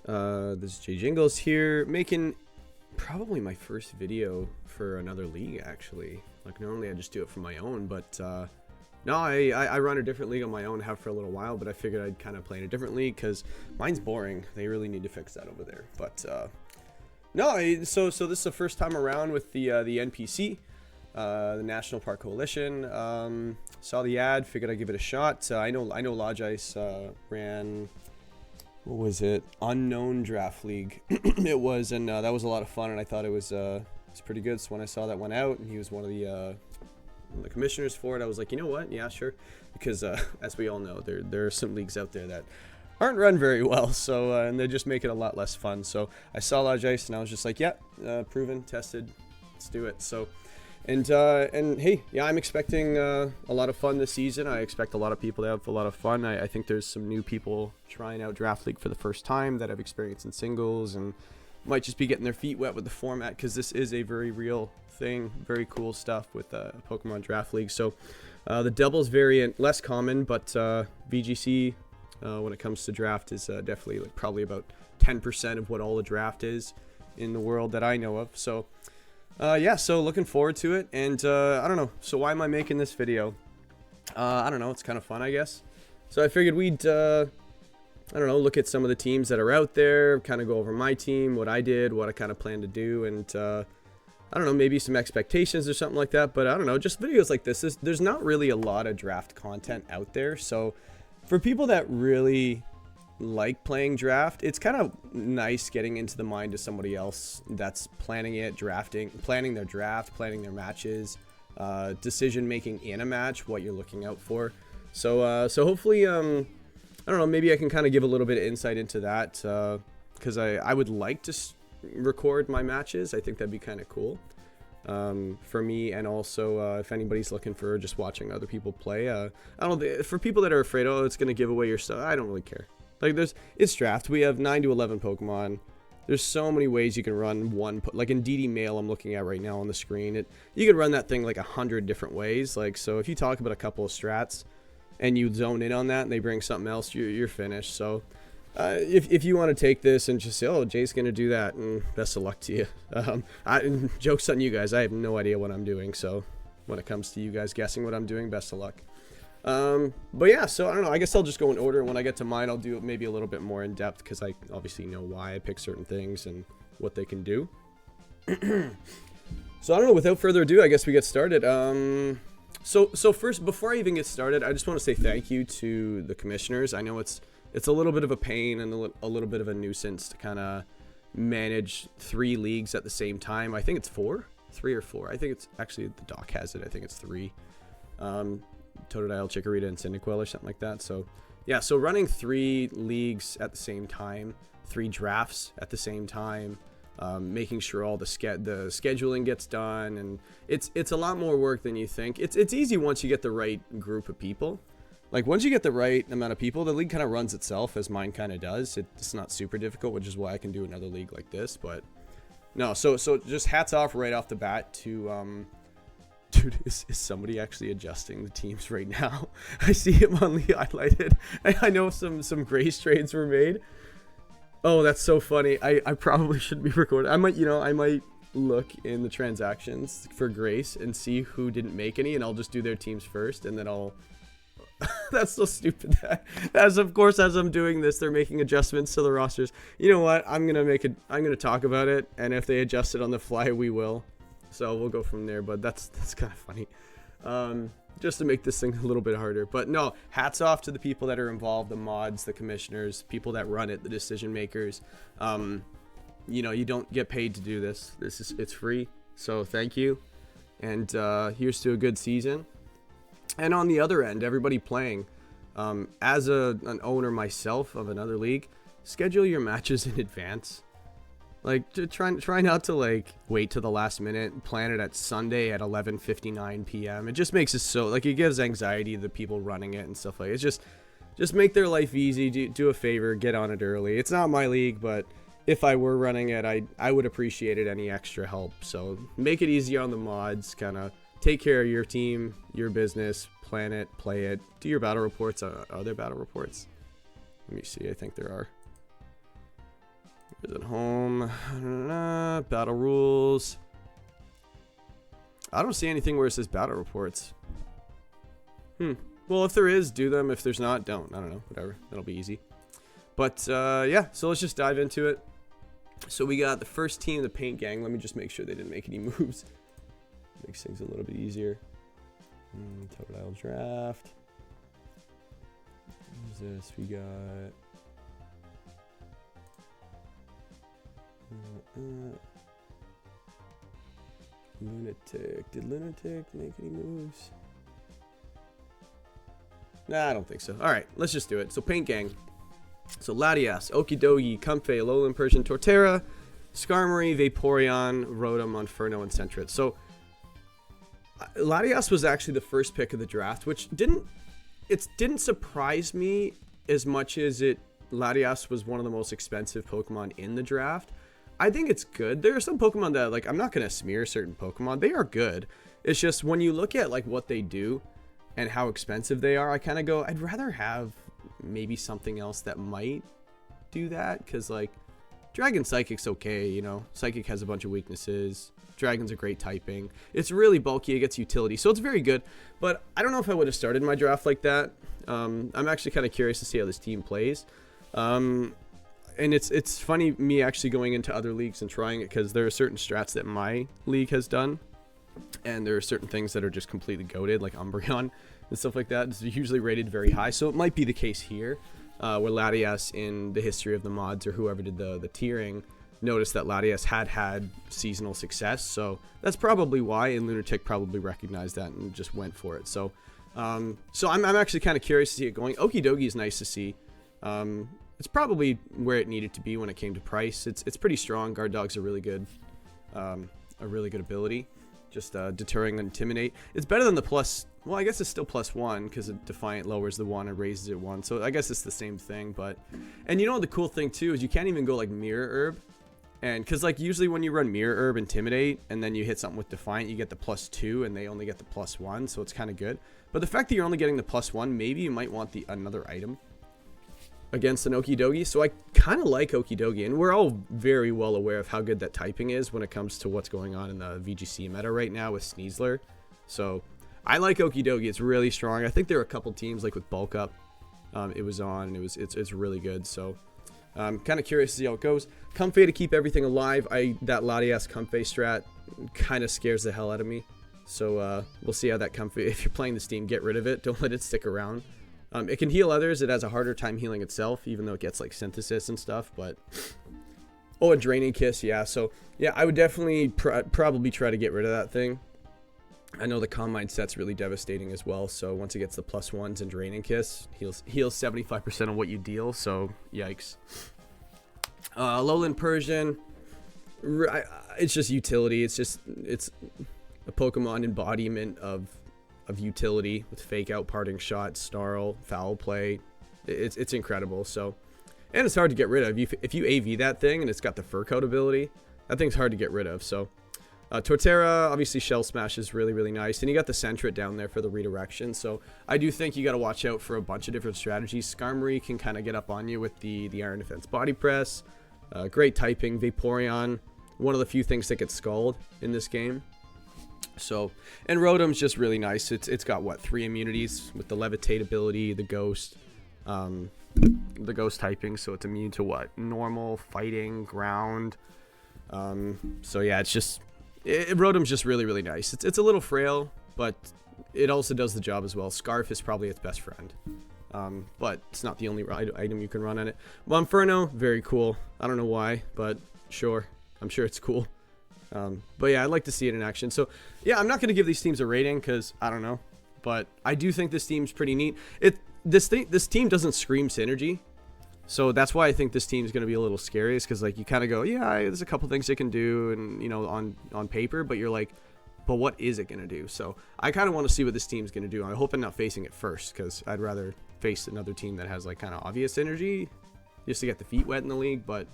This is Jay Jingles here, making probably my first video for another league, actually. Like, normally I just do it for my own, but no, I run a different league on my own, have for a little while, but I figured I'd kind of play in a different league because mine's boring. They really need to fix that over there. But no, so this is the first time around with the NPC, the National Park Coalition. Saw the ad, figured I'd give it a shot. I know Lodge Ice ran, what was it, Unknown Draft League. It was, and that was a lot of fun, and I thought it was pretty good. So when I saw that one out, and he was one of the commissioners for it, I was like, you know what, yeah, sure, because as we all know, there are some leagues out there that aren't run very well, so and they just make it a lot less fun. So I saw Lodge Ice, and I was just like, yeah, proven, tested, let's do it. So and hey, yeah, I'm expecting a lot of fun this season. I expect a lot of people to have a lot of fun. I think there's some new people trying out Draft League for the first time that have experience in singles and might just be getting their feet wet with the format, because this is a very real thing, very cool stuff with Pokemon Draft League. So the doubles variant, less common, but VGC when it comes to draft is definitely like probably about 10% of what all the draft is in the world that I know of. So yeah, so looking forward to it. And I don't know, so why am I making this video? I don't know, it's kind of fun, I guess. So I figured we'd I don't know, look at some of the teams that are out there, kind of go over my team, what I did, what I kind of plan to do, and I don't know, maybe some expectations or something like that. But I don't know, just videos like this, there's not really a lot of draft content out there. So for people that really like playing draft, it's kind of nice getting into the mind of somebody else that's planning it, planning their draft, planning their matches, decision making in a match, what you're looking out for. So so hopefully I don't know, maybe I can kind of give a little bit of insight into that, because I would like to record my matches. I think that'd be kind of cool for me, and also if anybody's looking for just watching other people play. I don't know, for people that are afraid, oh, it's going to give away your stuff, I don't really care. Like, it's draft. We have 9 to 11 Pokemon. There's so many ways you can run one, like in DD Mail I'm looking at right now on the screen. You can run that thing like 100 different ways. Like, so if you talk about a couple of strats and you zone in on that and they bring something else, you're finished. So if you want to take this and just say, oh, Jay's going to do that, and best of luck to you. Joke's on you guys. I have no idea what I'm doing. So when it comes to you guys guessing what I'm doing, best of luck. But yeah, so I don't know, I guess I'll just go in order. When I get to mine, I'll do it maybe a little bit more in depth, because I obviously know why I pick certain things and what they can do. So I don't know, without further ado, I guess we get started. So first, before I even get started, I just want to say thank you to the commissioners. I know it's a little bit of a pain and a little bit of a nuisance to kind of manage 3 leagues at the same time. I think it's 3 or 4. I think it's actually, the doc has it, I think it's 3. Totodile, Chikorita, and Cyndaquil or something like that. So yeah, so running 3 leagues at the same time, 3 drafts at the same time, making sure all the scheduling gets done, and it's a lot more work than you think. It's easy once you get the right group of people. Like, once you get the right amount of people, the league kind of runs itself, as mine kind of does. It's not super difficult, which is why I can do another league like this. But no, so just hats off right off the bat to dude, is somebody actually adjusting the teams right now? I see him on the highlighted. I know some Grace trades were made. Oh, that's so funny. I probably shouldn't be recording. I might look in the transactions for Grace and see who didn't make any, and I'll just do their teams first, and then I'll... That's so stupid. As of course, as I'm doing this, they're making adjustments to the rosters. You know what? I'm gonna talk about it, and if they adjust it on the fly, we will. So we'll go from there, but that's kind of funny, just to make this thing a little bit harder. But no, hats off to the people that are involved, the mods, the commissioners, people that run it, the decision makers. You know, you don't get paid to do this. It's free, so thank you, and here's to a good season. And on the other end, everybody playing, as an owner myself of another league, schedule your matches in advance. Like, try not to, like, wait to the last minute, plan it at Sunday at 11:59 p.m. It just makes it so, like, it gives anxiety to the people running it and stuff like it. It's just make their life easy, do a favor, get on it early. It's not my league, but if I were running it, I would appreciate it, any extra help. So make it easier on the mods, kind of take care of your team, your business, plan it, play it, do your battle reports. Are there battle reports? Let me see, I think there are. Is it home? Battle rules. I don't see anything where it says battle reports. Well, if there is, do them. If there's not, don't. I don't know. Whatever. That'll be easy. But, yeah. So let's just dive into it. So we got the first team, the Paint Gang. Let me just make sure they didn't make any moves. Makes things a little bit easier. Totodile draft. Who's this? We got... Lunatic. Did Lunatic make any moves? Nah, I don't think so. Alright, let's just do it. So, Paint Gang. So, Latias, Okidogi, Comfey, Lowland Persian, Torterra, Skarmory, Vaporeon, Rotom, Monferno, and Sentret. So, Latias was actually the first pick of the draft, which didn't surprise me as much as Latias was one of the most expensive Pokemon in the draft. I think it's good. There are some Pokemon that, like, I'm not going to smear certain Pokemon. They are good. It's just when you look at, like, what they do and how expensive they are, I kind of go, I'd rather have maybe something else that might do that. Because, like, Dragon Psychic's okay, you know. Psychic has a bunch of weaknesses. Dragon's a great typing. It's really bulky. It gets utility. So it's very good. But I don't know if I would have started my draft like that. I'm actually kind of curious to see how this team plays. And it's funny me actually going into other leagues and trying it, because there are certain strats that my league has done, and there are certain things that are just completely goated, like Umbreon and stuff like that. It's usually rated very high, so it might be the case here, where Latias, in the history of the mods or whoever did the tiering, noticed that Latias had seasonal success, so that's probably why, and Lunatic probably recognized that and just went for it. So I'm actually kind of curious to see it going. Okidogi is nice to see. It's probably where it needed to be when it came to price. It's pretty strong. Guard Dog's a really good ability. Just deterring and intimidate. It's better than the plus. Well, I guess it's still +1 because Defiant lowers the 1 and raises it 1. So I guess it's the same thing. But and you know the cool thing too is you can't even go like Mirror Herb, and because like usually when you run Mirror Herb Intimidate and then you hit something with Defiant, you get the +2 and they only get the +1. So it's kind of good. But the fact that you're only getting the +1, maybe you might want another item against an Okidogi. So I kind of like Okidogi, and we're all very well aware of how good that typing is when it comes to what's going on in the VGC meta right now with Sneasler. So I like Okidogi. It's really strong. I think there are a couple teams like with Bulk Up it was on, and it's really good. So I'm kind of curious to see how it goes. Comfey to keep everything alive. That Latias Comfey strat kind of scares the hell out of me. So we'll see how that Comfey, if you're playing this team, get rid of it. Don't let it stick around. It can heal others. It has a harder time healing itself, even though it gets like synthesis and stuff. But a Draining Kiss, yeah. So yeah, I would definitely probably try to get rid of that thing. I know the Calm Mind set's really devastating as well. So once it gets the +1s and Draining Kiss, heals 75% of what you deal. So yikes. Lowland Persian, it's just utility. It's a Pokemon embodiment of utility with Fake Out, Parting Shot, Snarl, Foul Play. It's incredible. So, and it's hard to get rid of. If you AV that thing and it's got the Fur Coat ability, that thing's hard to get rid of. So Torterra, obviously Shell Smash is really, really nice. And you got the Sentret down there for the redirection. So I do think you got to watch out for a bunch of different strategies. Skarmory can kind of get up on you with the Iron Defense Body Press. Great typing. Vaporeon, one of the few things that gets scalded in this game. So, and Rotom's just really nice. It's got what, 3 immunities with the Levitate ability, the Ghost typing, so it's immune to what? Normal, fighting, ground. So yeah, Rotom's just really, really nice. It's a little frail, but it also does the job as well. Scarf is probably its best friend. But it's not the only item you can run on it. Monferno, very cool. I don't know why, but sure. I'm sure it's cool. But yeah, I'd like to see it in action. So yeah, I'm not going to give these teams a rating because I don't know, but I do think this team's pretty neat. This team doesn't scream synergy, so that's why I think this team is going to be a little scary. Is because like you kind of go, yeah, there's a couple things it can do, and you know, on paper, but you're like, but what is it going to do? So I kind of want to see what this team's going to do. I hope I'm not facing it first, because I'd rather face another team that has like kind of obvious synergy just to get the feet wet in the league. But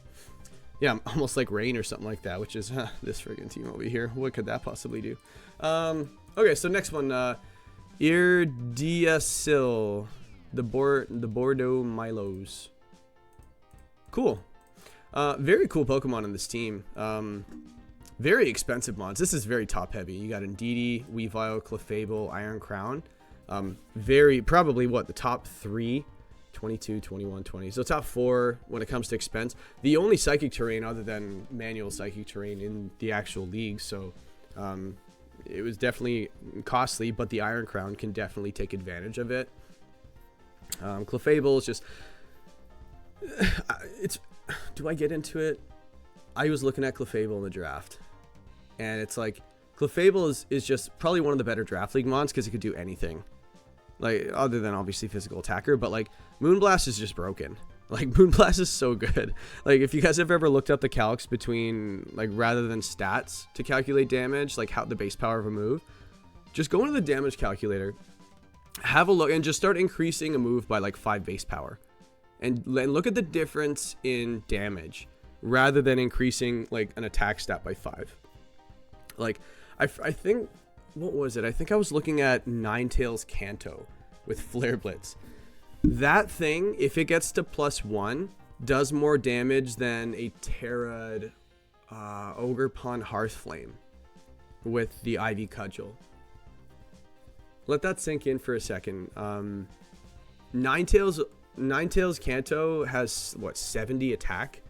yeah, almost like Rain or something like that, which is this friggin' team over here. What could that possibly do? Okay, so next one, Irdiasil, the Bordeaux Milos. Cool. Very cool Pokemon in this team. Very expensive mons. This is very top heavy. You got Indeedee, Weavile, Clefable, Iron Crown. Probably what, the top 3, 22, 21, 20. So top 4 when it comes to expense. The only psychic terrain other than manual psychic terrain in the actual league. So it was definitely costly, but the Iron Crown can definitely take advantage of it. Clefable is just... Do I get into it? I was looking at Clefable in the draft, and it's like Clefable is just probably one of the better draft league mons because it could do anything, like other than obviously physical attacker. But like Moonblast is just broken. Like Moonblast is so good. Like if you guys have ever looked up the calcs between, like, rather than stats to calculate damage, like how the base power of a move, just go into the damage calculator, have a look, and just start increasing a move by like 5 base power. And look at the difference in damage rather than increasing like an attack stat by 5. Like I think, what was it? I think I was looking at Ninetales Kanto with Flare Blitz. That thing, if it gets to +1, does more damage than a Terrad Ogerpon Hearthflame with the Ivy Cudgel. Let that sink in for a second. Ninetales Kanto has, what, 70 attack?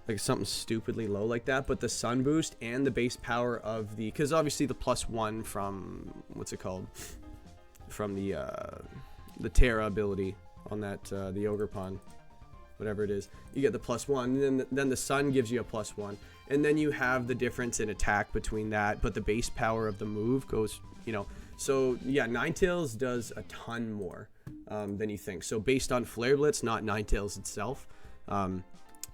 Like something stupidly low like that. But the Sun Boost and the base power of the... Because obviously the +1 from... What's it called? From the Terra ability on that, the Ogerpon. Whatever it is. You get the +1. And then the Sun gives you a +1. And then you have the difference in attack between that. But the base power of the move goes, you know... So, yeah, Ninetales does a ton more than you think. So, based on Flare Blitz, not Ninetales itself.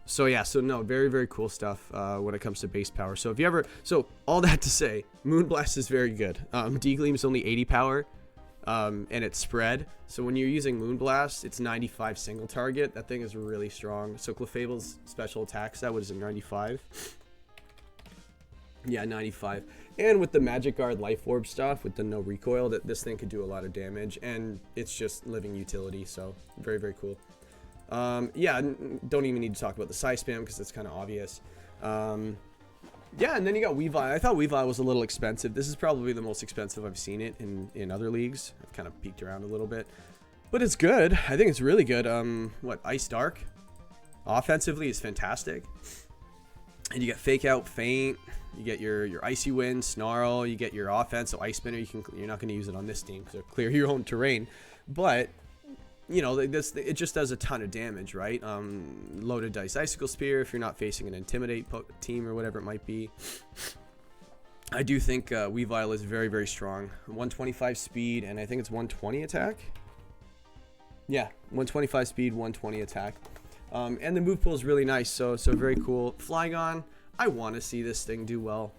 So, yeah, so no, very, very cool stuff when it comes to base power. So, if you ever... So, all that to say, Moonblast is very good. D-Gleam is only 80 power, and it's spread. So, when you're using Moonblast, it's 95 single target. That thing is really strong. So, Clefable's special attack stat, what is it, 95? Yeah, 95. And with the Magic Guard Life Orb stuff, with the no recoil, this thing could do a lot of damage. And it's just living utility, so very, very cool. Yeah, don't even need to talk about the Psy Spam because it's kind of obvious. Yeah, and then you got Weavile. I thought Weavile was a little expensive. This is probably the most expensive I've seen it in other leagues. I've kind of peeked around a little bit. But it's good. I think it's really good. What, Ice Dark? Offensively is fantastic. And you get Fake Out, Feint. You get your Icy Wind, Snarl. You get your offense, so Ice Spinner. You're not going to use it on this team because it'll clear your own terrain. But, you know, it just does a ton of damage, right? Loaded Dice Icicle Spear if you're not facing an Intimidate team or whatever it might be. I do think Weavile is very, very strong. 125 speed, and I think it's 120 attack. Yeah, 125 speed, 120 attack. And the move pool is really nice, so very cool. Flygon, I want to see this thing do well.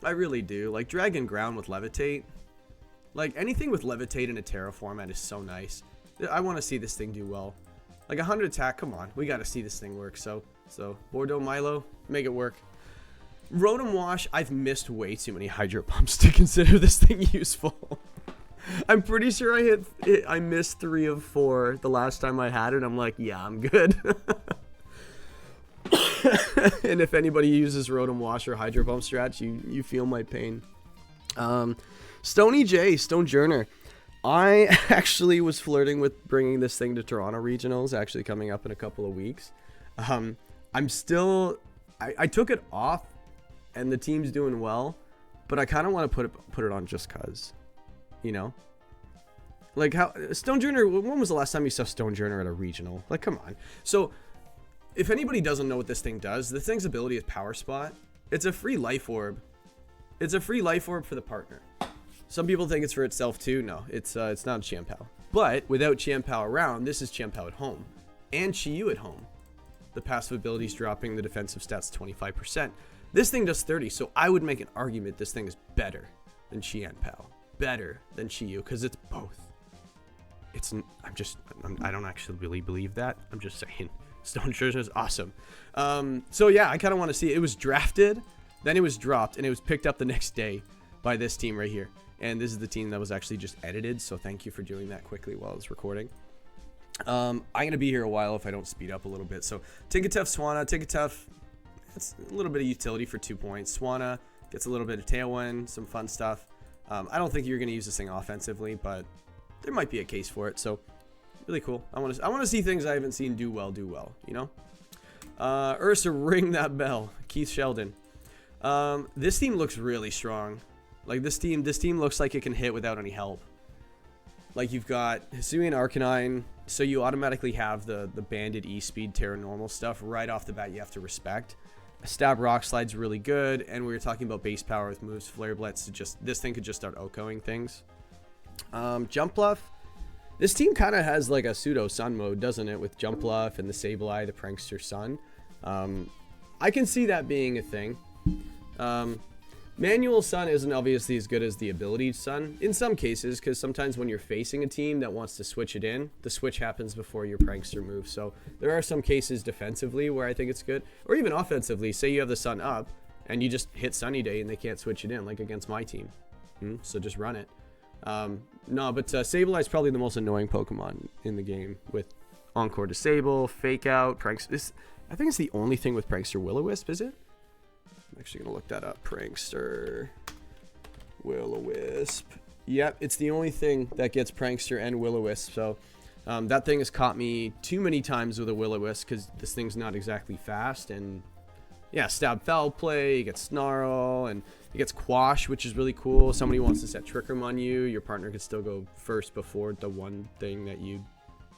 I really do. Like, Dragon Ground with Levitate. Like, anything with Levitate in a Terra format is so nice. I want to see this thing do well. Like, 100 attack, come on. We got to see this thing work. So Bordeaux Milo, make it work. Rotom Wash, I've missed way too many Hydro Pumps to consider this thing useful. I'm pretty sure I missed 3 of 4 the last time I had it. I'm like, yeah, I'm good. And if anybody uses Rotom Wash or Hydro Pump strats, you feel my pain. Stony J, Stonejourner. I actually was flirting with bringing this thing to Toronto Regionals, actually coming up in a couple of weeks. I'm still... I took it off, and the team's doing well, but I kind of want to put it on just cause. You know, like how Stonejourner, when was the last time you saw Stonejourner at a regional? Like, come on. So if anybody doesn't know what this thing does, this thing's ability is Power Spot. It's a free life orb. It's a free life orb for the partner. Some people think it's for itself too. No, it's not Chiampao. But without Chiampao around, this is Chiampao at home and Chi-Yu at home. The passive ability is dropping the defensive stats 25%. This thing does 30, so I would make an argument this thing is better than Chiampao. Better than Chi-Yu, because it's both. I don't actually really believe that. I'm just saying. Stonejourner is awesome. So yeah, I kind of want to see it. It was drafted, then it was dropped, and it was picked up the next day by this team right here. And this is the team that was actually just edited, so thank you for doing that quickly while I was recording. I'm going to be here a while if I don't speed up a little bit. So Tinkatuff, Swanna. Tinkatuff, that's a little bit of utility for 2 points. Swanna gets a little bit of Tailwind, some fun stuff. I don't think you're going to use this thing offensively, but there might be a case for it. So really cool. I want to see things I haven't seen do well, you know? Ursa, ring that bell. Keith Sheldon. This team looks really strong. Like this team looks like it can hit without any help. Like you've got Hisuian Arcanine, so you automatically have the banded E-Speed Terra Normal stuff right off the bat you have to respect. Stab Rock Slide's really good, and we were talking about base power with moves, Flare Blitz, this thing could just start OHKOing things. Jump Bluff. This team kind of has like a pseudo Sun mode, doesn't it? With Jump Bluff and the Sableye, the Prankster Sun. I can see that being a thing. Manual Sun isn't obviously as good as the ability Sun in some cases, because sometimes when you're facing a team that wants to switch it in, the switch happens before your Prankster move. So there are some cases defensively where I think it's good, or even offensively. Say you have the Sun up and you just hit Sunny Day and they can't switch it in, like against my team. So just run it. No, but Sableye is probably the most annoying Pokemon in the game with Encore Disable, Fake Out, Prankster. I think it's the only thing with Prankster Will-O-Wisp, is it? I'm actually going to look that up. Prankster Will-O-Wisp. Yep, it's the only thing that gets Prankster and Will-O-Wisp. So that thing has caught me too many times with a Will-O-Wisp because this thing's not exactly fast. And yeah, Stab Foul Play, you get Snarl, and it gets Quash, which is really cool. Somebody wants to set Trick Room on you. Your partner could still go first before the one thing that you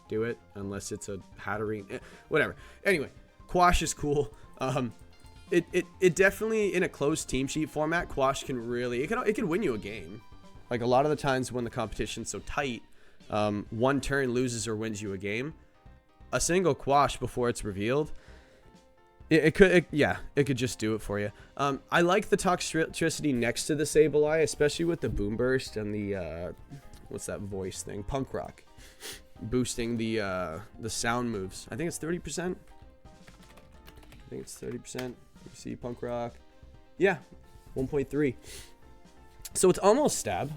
do it, unless it's a Hatterene. Whatever. Anyway, Quash is cool. It definitely, in a closed team sheet format, Quash can really, it can win you a game. Like a lot of the times when the competition's so tight, one turn loses or wins you a game. A single Quash before it's revealed, it could just do it for you. I like the Toxtricity next to the Sableye, especially with the Boom Burst and the, what's that voice thing? Punk Rock. Boosting the sound moves. I think it's 30%. I think it's 30%. You see Punk Rock. Yeah, 1.3. So it's almost Stab.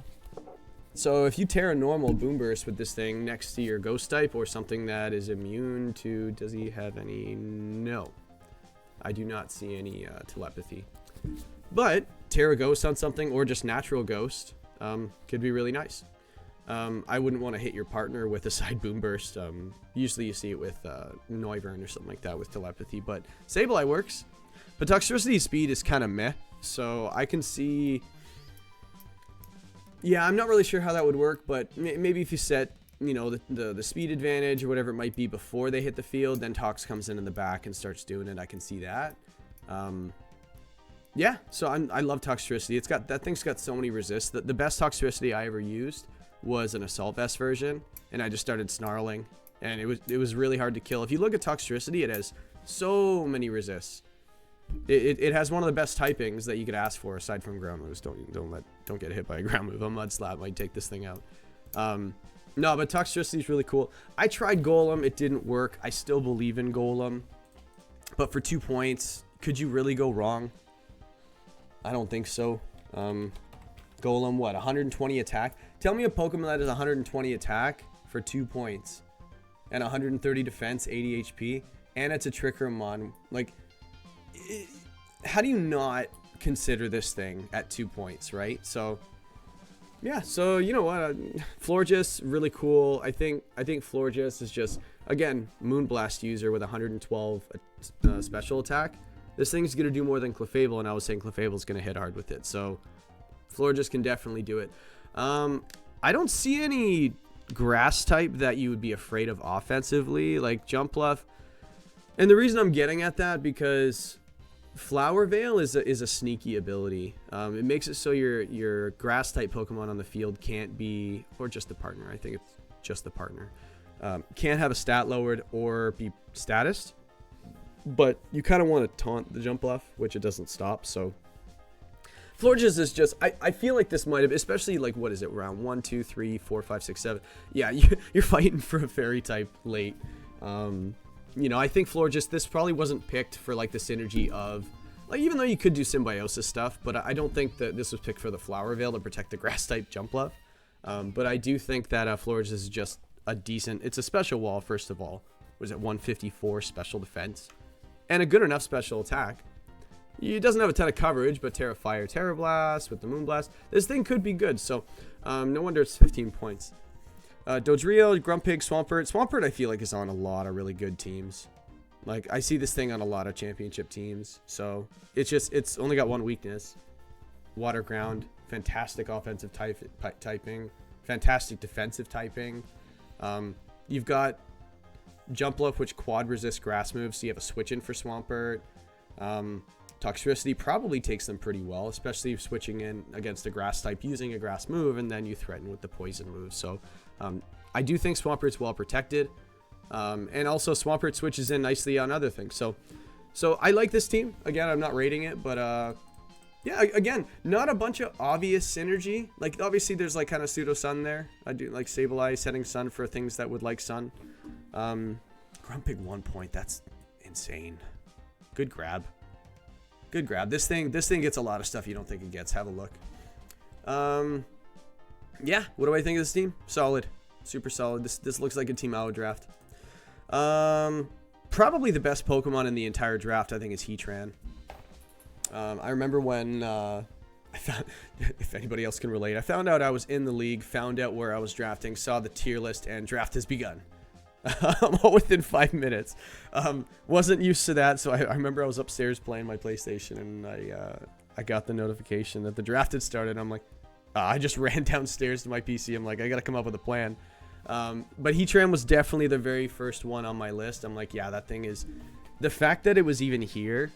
So if you Terra Normal Boom Burst with this thing next to your Ghost type or something that is immune to, does he have any? No. I do not see any telepathy. But Terra Ghost on something or just natural Ghost could be really nice. I wouldn't want to hit your partner with a side Boom Burst. Usually you see it with Noivern or something like that with telepathy, but Sableye works. But Toxtricity speed is kind of meh, so I can see... Yeah, I'm not really sure how that would work, but maybe if you set, you know, the speed advantage or whatever it might be before they hit the field, then Tox comes in the back and starts doing it. I can see that. Yeah, so I love Toxtricity. That thing's got so many resists. The best Toxtricity I ever used was an Assault Vest version, and I just started snarling, and it was really hard to kill. If you look at Toxtricity, it has so many resists. It has one of the best typings that you could ask for aside from ground moves. Don't get hit by a ground move. A Mud Slap might take this thing out. No, but Toxtricity is really cool. I tried Golem, it didn't work. I still believe in Golem, but for 2 points, could you really go wrong? I don't think so. Golem, what, 120 attack? Tell me a Pokemon that is 120 attack for 2 points and 130 defense, 80 HP, and it's a Trick Room mon. Like, how do you not consider this thing at 2 points, right? So yeah, so you know what, Florges, really cool. I think Florges is just, again, Moonblast user with 112 special attack. This thing's gonna do more than Clefable, and I was saying Clefable's gonna hit hard with it, so Florges can definitely do it. I don't see any grass type that you would be afraid of offensively, like Jump Bluff. And the reason I'm getting at that, because Flower Veil is a sneaky ability. It makes it so your grass type Pokemon on the field can't be, or just the partner, I think it's just the partner, can't have a stat lowered or be statused. But you kind of want to taunt the Jump Bluff, which it doesn't stop. So Florges is just, I feel like this might have, especially like, what is it, round 1, 2, 3, 4, 5, 6, 7. Yeah, you're fighting for a fairy type late. You know, I think Florges, this probably wasn't picked for like the synergy of, like, even though you could do symbiosis stuff, but I don't think that this was picked for the Flower Veil to protect the grass type Jump Bluff. But I do think that Florges is just a decent, it's a special wall, first of all. Was it 154 special defense? And a good enough special attack. It doesn't have a ton of coverage, but Terra Fire, Terra Blast with the Moonblast. This thing could be good, so no wonder it's 15 points. Dodrio, Grumpig, Swampert. Swampert I feel like is on a lot of really good teams. Like, I see this thing on a lot of championship teams. So, it's only got one weakness. Water Ground. Fantastic offensive typing. Fantastic defensive typing. You've got Jumpluff, which quad resists grass moves, so you have a switch in for Swampert. Toxtricity probably takes them pretty well, especially if switching in against a grass type using a grass move, and then you threaten with the poison move. So I do think Swampert's well protected. And also Swampert switches in nicely on other things. So I like this team. Again, I'm not rating it, but yeah, again, not a bunch of obvious synergy. Like, obviously there's like kind of pseudo sun there. I do like Sableye setting sun for things that would like sun. Grumpig 1 point, that's insane. Good grab. Good grab. This thing gets a lot of stuff you don't think it gets. Have a look. Yeah, what do I think of this team? Solid. Super solid. This looks like a team I would draft. Probably the best Pokemon in the entire draft, I think, is Heatran. I remember when I found, if anybody else can relate, I found out I was in the league, found out where I was drafting, saw the tier list, and draft has begun. All within 5 minutes. Wasn't used to that, so I remember I was upstairs playing my PlayStation, and I got the notification that the draft had started. I'm like, I just ran downstairs to my PC. I'm like, I gotta come up with a plan. But Heatran was definitely the very first one on my list. I'm like, yeah, that thing is... The fact that it was even here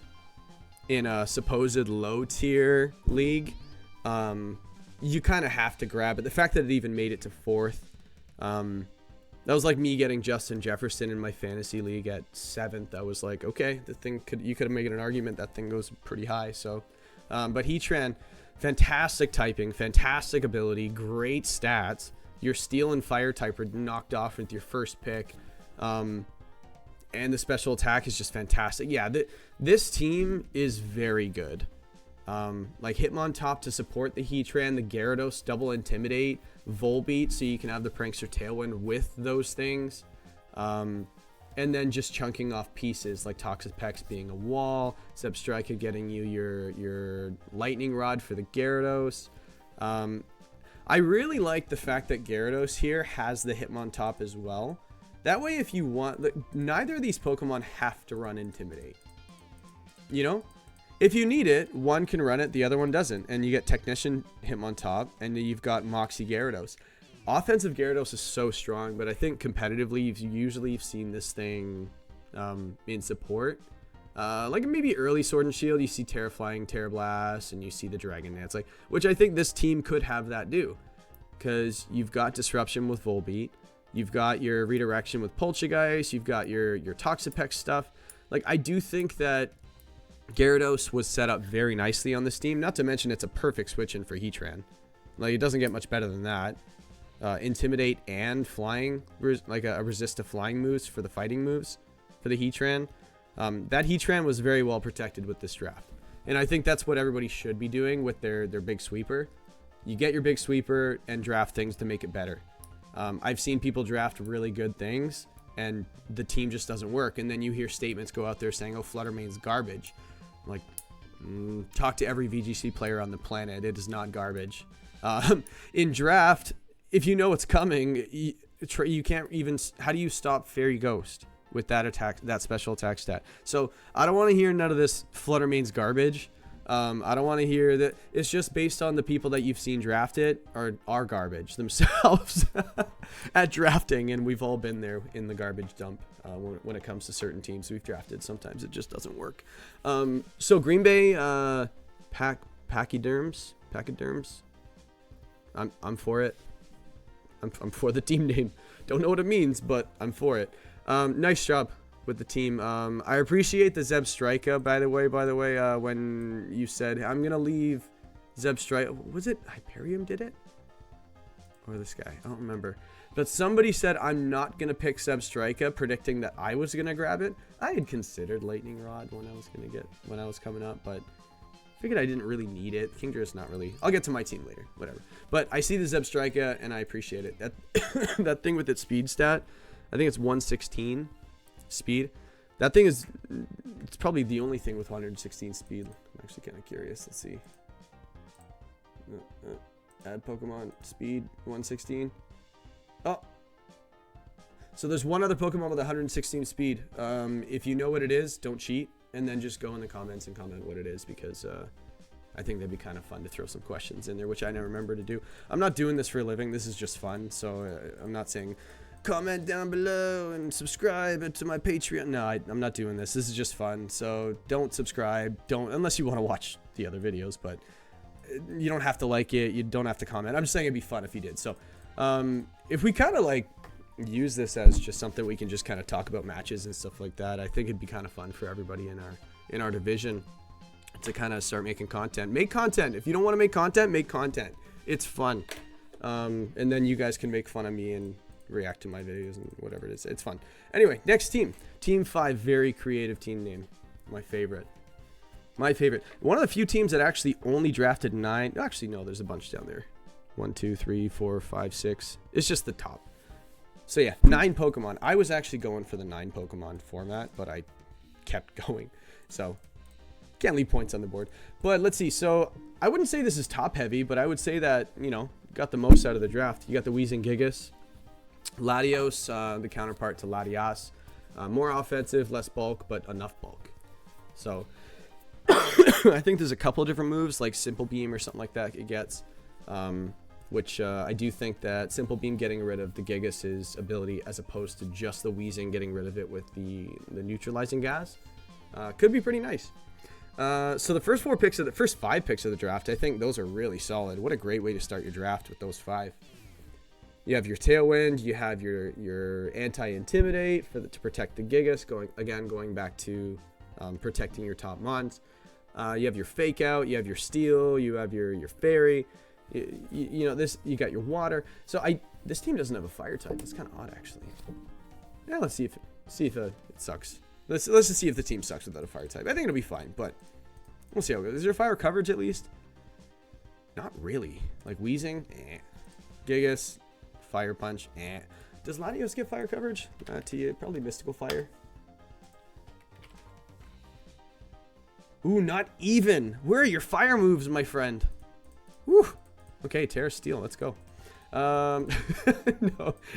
in a supposed low tier league, you kind of have to grab it. The fact that it even made it to 4th, that was like me getting Justin Jefferson in my fantasy league at 7th. I was like, okay, the thing you could have made an argument that thing goes pretty high. So, but Heatran, fantastic typing, fantastic ability, great stats. Your Steel and Fire type are knocked off with your first pick. And the special attack is just fantastic. Yeah, this team is very good. Like Hitmontop to support the Heatran, the Gyarados double Intimidate, Volbeat so you can have the Prankster Tailwind with those things. And then just chunking off pieces like Toxapex being a wall, Zebstrika getting you your Lightning Rod for the Gyarados. I really like the fact that Gyarados here has the Hitmontop as well. That way, if you want, neither of these Pokemon have to run Intimidate. You know? If you need it, one can run it, the other one doesn't. And you get Technician Hitmontop, and you've got Moxie Gyarados. Offensive Gyarados is so strong, but I think competitively, you've usually seen this thing in support. Like maybe early Sword and Shield, you see Terraflying, Terra Blast, and you see the Dragon Dance, like, which I think this team could have that do, because you've got Disruption with Volbeat, you've got your Redirection with Poltergeist, you've got your Toxapex stuff. Like, I do think that Gyarados was set up very nicely on this team. Not to mention, it's a perfect switch in for Heatran. Like, it doesn't get much better than that. Intimidate and Flying, like a resist to Flying moves for the fighting moves for the Heatran. That Heatran was very well protected with this draft. And I think that's what everybody should be doing with their big sweeper. You get your big sweeper and draft things to make it better. I've seen people draft really good things and the team just doesn't work. And then you hear statements go out there saying, oh, Fluttermane's garbage. I'm like, talk to every VGC player on the planet. It is not garbage. In draft, if you know it's coming, you can't even... How do you stop Fairy Ghost with that attack, that special attack stat? So I don't want to hear none of this Fluttermane's garbage. I don't want to hear that. It's just based on the people that you've seen draft it are garbage themselves at drafting, and we've all been there in the garbage dump when it comes to certain teams we've drafted. Sometimes it just doesn't work. So Green Bay Pachyderms. I'm for it. I'm for the team name. Don't know what it means, but I'm for it. Nice job with the team. I appreciate the Zebstrika, by the way, when you said, I'm going to leave Zebstrika. Was it Hyperion did it? Or this guy? I don't remember. But somebody said, I'm not going to pick Zebstrika, predicting that I was going to grab it. I had considered Lightning Rod when I was coming up, but Figured I didn't really need it. Kingdra's not really. I'll get to my team later. Whatever. But I see the Zebstrika, and I appreciate it. That that thing with its speed stat, I think it's 116 speed. That thing is, it's probably the only thing with 116 speed. I'm actually kind of curious. Let's see. Add Pokemon speed 116. Oh. So there's one other Pokemon with 116 speed. If you know what it is, don't cheat. And then just go in the comments and comment what it is, because I think that'd be kind of fun to throw some questions in there, which I never remember to do. I'm not doing this for a living. This is just fun. So I'm not saying comment down below and subscribe to my Patreon. No, I'm not doing this. This is just fun. So don't subscribe. Don't, unless you want to watch the other videos, but you don't have to like it. You don't have to comment. I'm just saying it'd be fun if you did. So if we kind of like use this as just something we can just kind of talk about matches and stuff like that, I think it'd be kind of fun for everybody in our division to kind of start making content. Make content. If you don't want to make content, make content. It's fun. And then you guys can make fun of me and react to my videos and whatever it is. It's fun. Anyway, next team. Team 5, very creative team name. My favorite. My favorite. One of the few teams that actually only drafted 9. Actually, no, there's a bunch down there. 1, 2, 3, 4, 5, 6. It's just the top. So yeah, 9 Pokemon. I was actually going for the 9 Pokemon format, but I kept going. So can't leave points on the board. But let's see. So I wouldn't say this is top heavy, but I would say that, you know, got the most out of the draft. You got the Weezing Gigas, Latios, the counterpart to Latias. More offensive, less bulk, but enough bulk. So I think there's a couple of different moves, like Simple Beam or something like that it gets. Which I do think that Simple Beam getting rid of the Gigas' ability, as opposed to just the Weezing getting rid of it with the neutralizing gas, could be pretty nice. So the first 5 picks of the draft, I think those are really solid. What a great way to start your draft with those 5. You have your Tailwind, you have your Anti-Intimidate to protect the Gigas, going back to protecting your top mons. You have your Fake Out, you have your Steel, you have your Fairy. You know this. You got your Water. So this team doesn't have a Fire type. It's kind of odd, actually. Yeah, let's see if it sucks. Let's just see if the team sucks without a Fire type. I think it'll be fine, but we'll see how it goes. Is there Fire coverage at least? Not really. Like Weezing, Gigas, Fire Punch, Does Latios get Fire coverage? Probably Mystical Fire. Ooh, not even. Where are your Fire moves, my friend? Whew. Okay, Terra Steel, let's go. No,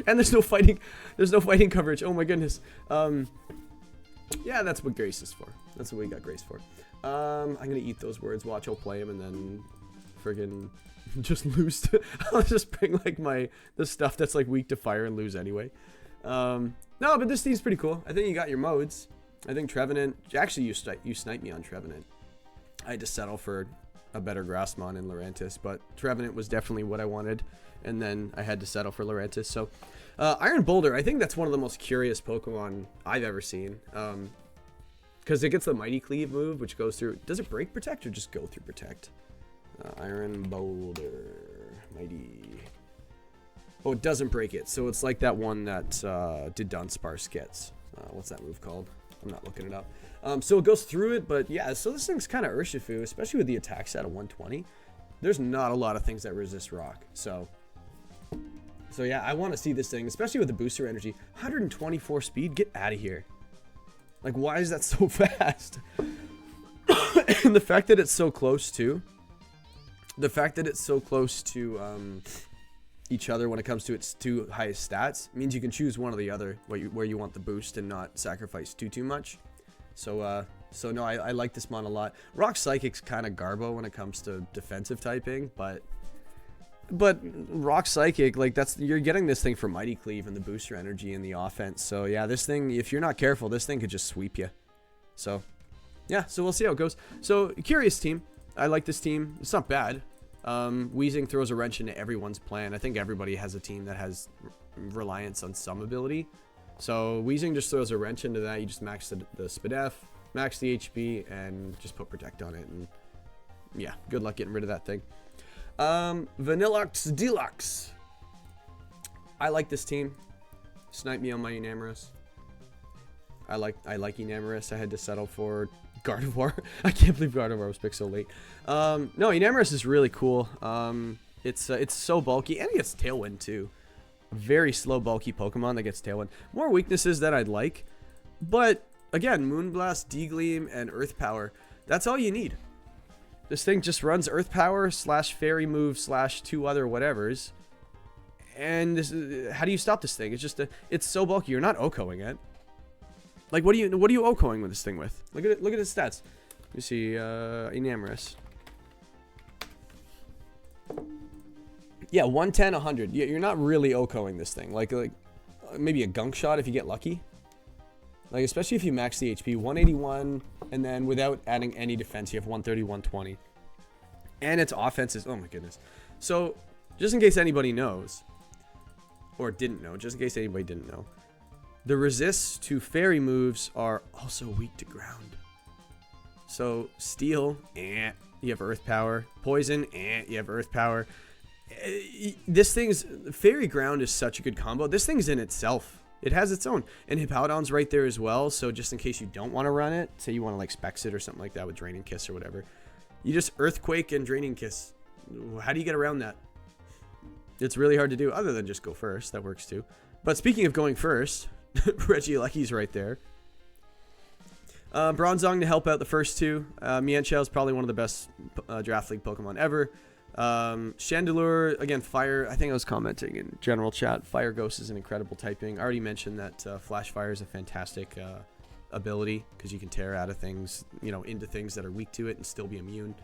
and there's no fighting coverage. Oh my goodness. Yeah, that's what Grace is for. That's what we got Grace for. I'm gonna eat those words. Watch, I'll play them and then friggin' just lose. I'll just bring like the stuff that's like weak to fire and lose anyway. No, but this team's pretty cool. I think you got your modes. I think Trevenant. Actually, you sniped me on Trevenant. I had to settle for a better Grassmon in Lurantis, but Trevenant was definitely what I wanted, and then I had to settle for Lurantis. So Iron Boulder, I think that's one of the most curious Pokemon I've ever seen, because it gets the Mighty Cleave move, which goes through. Does it break Protect or just go through Protect? Iron Boulder, Mighty. Oh, it doesn't break it, so it's like that one that Dunsparce gets. What's that move called? I'm not looking it up. So it goes through it, but yeah, so this thing's kind of Urshifu, especially with the attack stat of 120. There's not a lot of things that resist rock. So yeah, I want to see this thing, especially with the booster energy. 124 speed, get out of here. Like, why is that so fast? And the fact that it's so close to, each other when it comes to its 2 highest stats means you can choose one or the other where you want the boost and not sacrifice too much. So no, I like this mon a lot. Rock Psychic's kind of garbo when it comes to defensive typing, but Rock Psychic, like, you're getting this thing for Mighty Cleave and the booster energy and the offense. So yeah, this thing, if you're not careful, this thing could just sweep you. So yeah, so we'll see how it goes. So curious team. I like this team. It's not bad. Weezing throws a wrench into everyone's plan. I think everybody has a team that has reliance on some ability. So Weezing just throws a wrench into that. You just max the SPDF, max the HP, and just put Protect on it. And yeah, good luck getting rid of that thing. Vanilluxe Deluxe. I like this team. Snipe me on my Enamorus. I like Enamorus. I had to settle for Gardevoir. I can't believe Gardevoir was picked so late. No, Enamorus is really cool. It's so bulky, and it gets Tailwind too. A very slow, bulky Pokemon that gets Tailwind. More weaknesses that I'd like, but again, Moonblast, D-Gleam, and Earth Power. That's all you need. This thing just runs Earth Power / Fairy Move / 2 other whatevers. And this is, how do you stop this thing? It's just it's so bulky. You're not OHKOing it. Like, what are you OHKOing with this thing with? Look at it. Look at its stats. Let me see. Enamorus. Yeah, 110, 100. You're not really OHKOing this thing. Like maybe a Gunk Shot if you get lucky. Like, especially if you max the HP. 181, and then without adding any defense, you have 130, 120. And its offense is, oh my goodness. So, just in case anybody knows, or didn't know, just in case anybody didn't know, the resists to fairy moves are also weak to ground. So, Steel, you have Earth Power. Poison, you have Earth Power. This thing's, Fairy Ground is such a good combo. This thing's in itself. It has its own. And Hippowdon's right there as well, so just in case you don't want to run it, say you want to like Specs it or something like that with Draining Kiss or whatever, you just Earthquake and Draining Kiss. How do you get around that? It's really hard to do, other than just go first. That works too. But speaking of going first, Regieleki's right there. Bronzong to help out the first two. Mienshao is probably one of the best Draft League Pokemon ever. Chandelure, again, Fire. I think I was commenting in general chat. Fire Ghost is an incredible typing. I already mentioned that Flash Fire is a fantastic ability because you can tear out of things, you know, into things that are weak to it and still be immune.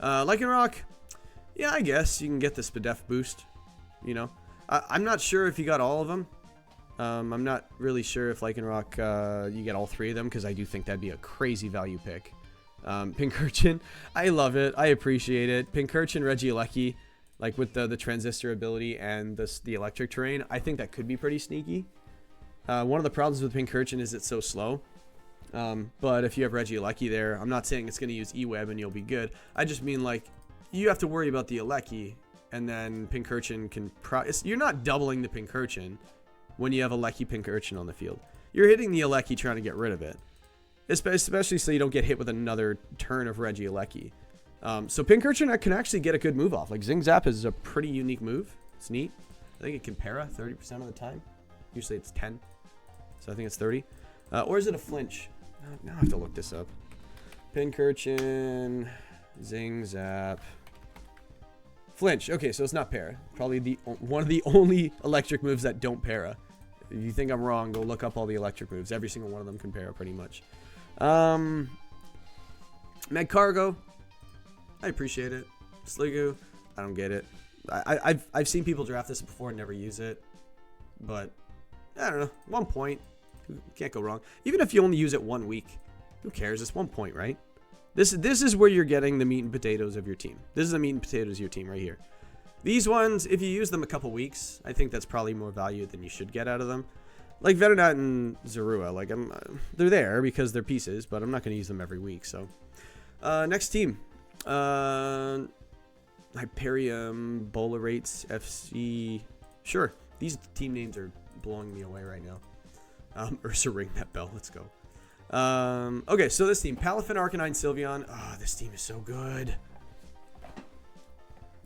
Lycanroc, yeah, I guess you can get the Spadef boost. You know, I'm not sure if you got all of them. I'm not really sure if Lycanroc you get all 3 of them, because I do think that'd be a crazy value pick. Pincurchin, I love it. I appreciate it. Pincurchin, Regieleki, like with the transistor ability and the electric terrain, I think that could be pretty sneaky. One of the problems with Pincurchin is it's so slow. But if you have Regieleki there, I'm not saying it's going to use E-Web and you'll be good. I just mean, like, you have to worry about the Eleki, and then Pincurchin can... You're not doubling the Pincurchin when you have Eleki Pincurchin on the field. You're hitting the Eleki trying to get rid of it. Especially so you don't get hit with another turn of Regieleki. So Pincurchin can actually get a good move off. Like, Zing Zap is a pretty unique move. It's neat. I think it can para 30% of the time. Usually it's 10. So I think it's 30. Or is it a flinch? Now I have to look this up. Pincurchin, Zing Zap, flinch. Okay, so it's not para. Probably one of the only electric moves that don't para. If you think I'm wrong, go look up all the electric moves. Every single one of them can para pretty much. Magcargo, I appreciate it. Sliggoo, I don't get it. I've seen people draft this before and never use it, but I don't know. 1 point, can't go wrong. Even if you only use it 1 week, who cares? It's 1 point, right? This is where you're getting the meat and potatoes of your team. This is the meat and potatoes of your team right here. These ones, if you use them a couple weeks, I think that's probably more value than you should get out of them. Like Venonat and Zorua, like they're there because they're pieces, but I'm not going to use them every week. So, next team, Hyperion, Bolerates, FC. Sure, these team names are blowing me away right now. Ursa, ring that bell. Let's go. Okay, so this team, Palafin, Arcanine, Sylveon. Oh, this team is so good.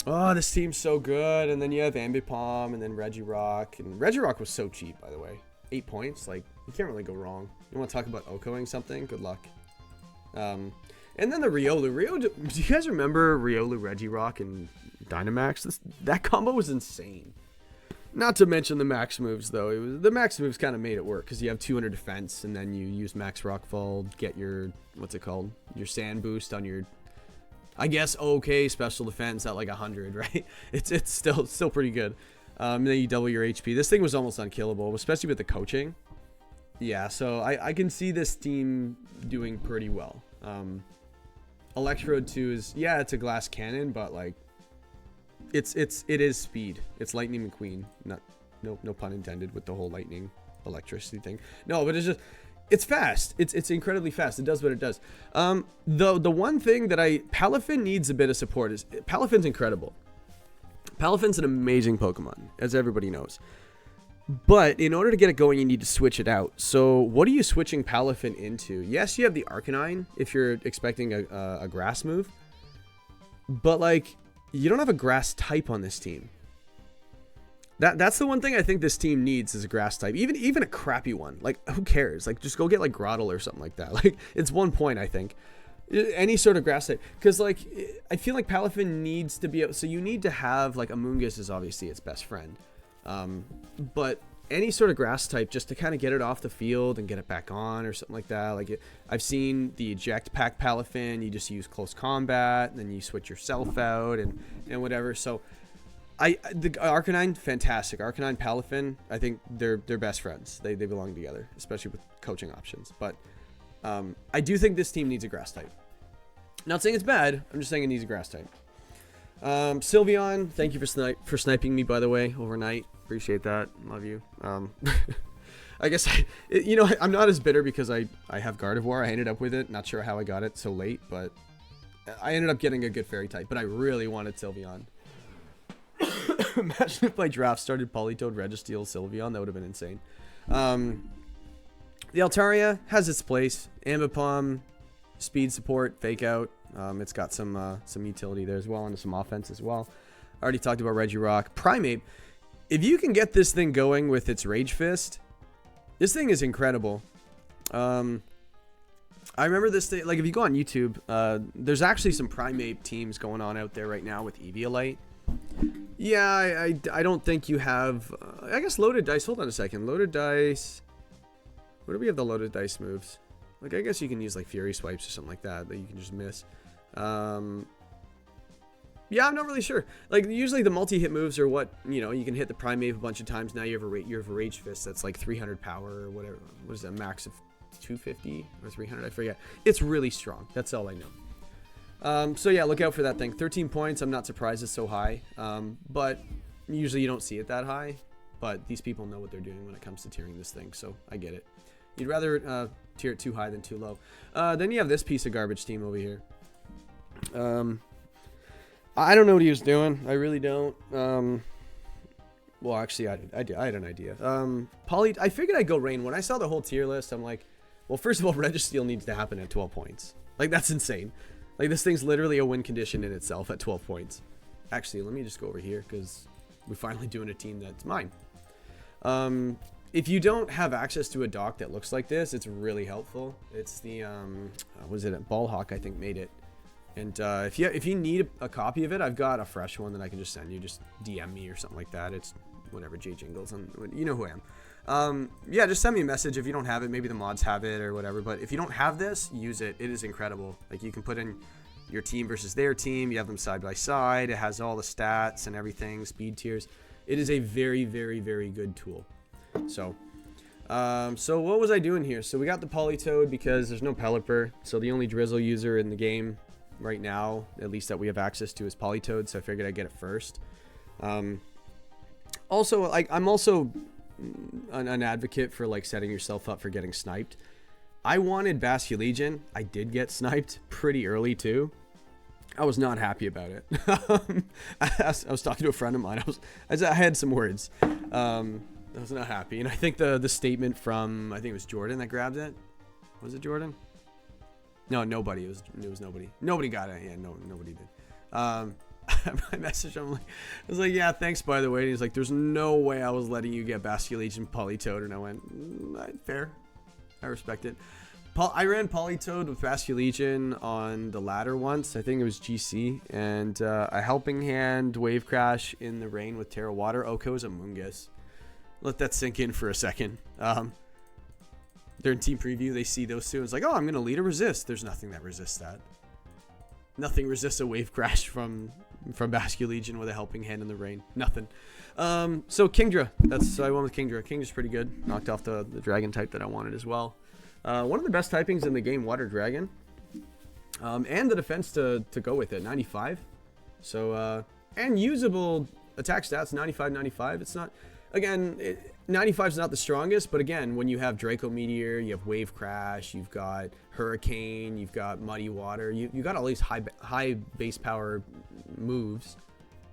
Oh, this team's so good. And then you have Ambipom and then Regirock. And Regirock was so cheap, by the way. 8 points. Like, you can't really go wrong. You want to talk about OHKOing something? Good luck. And then the Riolu. Do you guys remember Riolu, Regirock, and Dynamax? That combo was insane. Not to mention the max moves, though. The max moves kind of made it work because you have 200 defense, and then you use max Rockfall, get your, what's it called? Your Sand Boost on your, I guess, okay, special defense at like 100, right? It's still pretty good. And then you double your HP. This thing was almost unkillable, especially with the coaching. Yeah, so I can see this team doing pretty well. Electrode 2 is, yeah, it's a glass cannon, but like, it is speed. It's Lightning McQueen. No pun intended with the whole lightning electricity thing. No, but it's fast. It's incredibly fast. It does what it does. The one thing that Palafin needs a bit of support is Palafin's incredible. Palafin's an amazing Pokemon, as everybody knows. But in order to get it going, you need to switch it out. So what are you switching Palafin into? Yes, you have the Arcanine if you're expecting a grass move. But, like, you don't have a grass type on this team. That's the one thing I think this team needs is a grass type. Even a crappy one. Like, who cares? Like, just go get, like, Grottle or something like that. Like, it's 1 point, I think. Any sort of grass type. Because, like, I feel like Palafin needs to be... So you need to have, like, Amoonguss is obviously its best friend. But any sort of grass type just to kind of get it off the field and get it back on or something like that. Like I've seen the eject pack Palafin, you just use close combat and then you switch yourself out and whatever. So the Arcanine, fantastic. Arcanine Palafin, I think they're best friends. They belong together, especially with coaching options. But I do think this team needs a grass type. Not saying it's bad, I'm just saying it needs a grass type. Sylveon, thank you for sniping me, by the way, overnight. Appreciate that. Love you. I guess, I'm not as bitter because I have Gardevoir. I ended up with it. Not sure how I got it so late, but I ended up getting a good fairy type, but I really wanted Sylveon. Imagine if my draft started Politoed, Registeel, Sylveon. That would have been insane. The Altaria has its place. Ambipom, speed support, fake out. It's got some utility there as well and some offense as well. I already talked about Regirock. Primeape, if you can get this thing going with its Rage Fist, this thing is incredible. I remember this thing, like if you go on YouTube, there's actually some Primeape teams going on out there right now with Eviolite. Yeah, I don't think you have, I guess Loaded Dice, hold on a second. Loaded Dice, where do we have the Loaded Dice moves? Like I guess you can use like Fury Swipes or something like that you can just miss. Yeah, I'm not really sure. Like, usually the multi-hit moves are what, you can hit the Primeape a bunch of times. Now you have a Rage Fist that's like 300 power or whatever. What is that, max of 250 or 300? I forget. It's really strong. That's all I know. So yeah, look out for that thing. 13 points. I'm not surprised it's so high. But usually you don't see it that high. But these people know what they're doing when it comes to tiering this thing, so I get it. You'd rather tier it too high than too low. Then you have this piece of garbage team over here. I don't know what he was doing. I really don't. Well, actually, I had an idea. I figured I'd go Rain. When I saw the whole tier list, I'm like, well, first of all, Registeel needs to happen at 12 points. Like, that's insane. Like, this thing's literally a win condition in itself at 12 points. Actually, let me just go over here, because we're finally doing a team that's mine. If you don't have access to a dock that looks like this, it's really helpful. It's the, was it Ballhawk, I think, made it. And if you need a copy of it, I've got a fresh one that I can just send you. Just DM me or something like that. It's whatever, J Jingles, and you know who I am. Yeah, just send me a message if you don't have it. Maybe the mods have it or whatever. But if you don't have this, use it. It is incredible. Like, you can put in your team versus their team. You have them side by side. It has all the stats and everything, speed tiers. It is a very, very, very good tool. So what was I doing here? So we got the Politoed because there's no Pelipper. So the only Drizzle user in the game right now, at least that we have access to, is Politoed, so I figured I'd get it first. Also, like, I'm also an advocate for like setting yourself up for getting sniped. I wanted Basculegion. I did get sniped pretty early too. I was not happy about it. I was talking to a friend of mine. I had some words. I was not happy, and I think the statement from, I think it was Jordan that grabbed it. Was it Jordan? No, nobody. It was nobody. Nobody got it. Yeah, nobody did. My message, I was like, yeah, thanks, by the way. And he's like, there's no way I was letting you get Basculegion Politoed. And I went, fair. I respect it. I ran Politoed with Basculegion on the ladder once. I think it was GC. And a Helping Hand, Wave Crash in the rain with Terra Water. Oko's Amoonguss. Let that sink in for a second. During team preview, they see those two. It's like, oh, I'm going to lead a resist. There's nothing that resists that. Nothing resists a Wave Crash from Basculegion with a Helping Hand in the rain. Nothing. So Kingdra. I went with Kingdra. Kingdra's pretty good. Knocked off the dragon type that I wanted as well. One of the best typings in the game, Water Dragon. And the defense to go with it, 95. So, and usable attack stats, 95, 95. It's not... Again, 95 is not the strongest, but again, when you have Draco Meteor, you have Wave Crash, you've got Hurricane, you've got Muddy Water, you got all these high base power moves.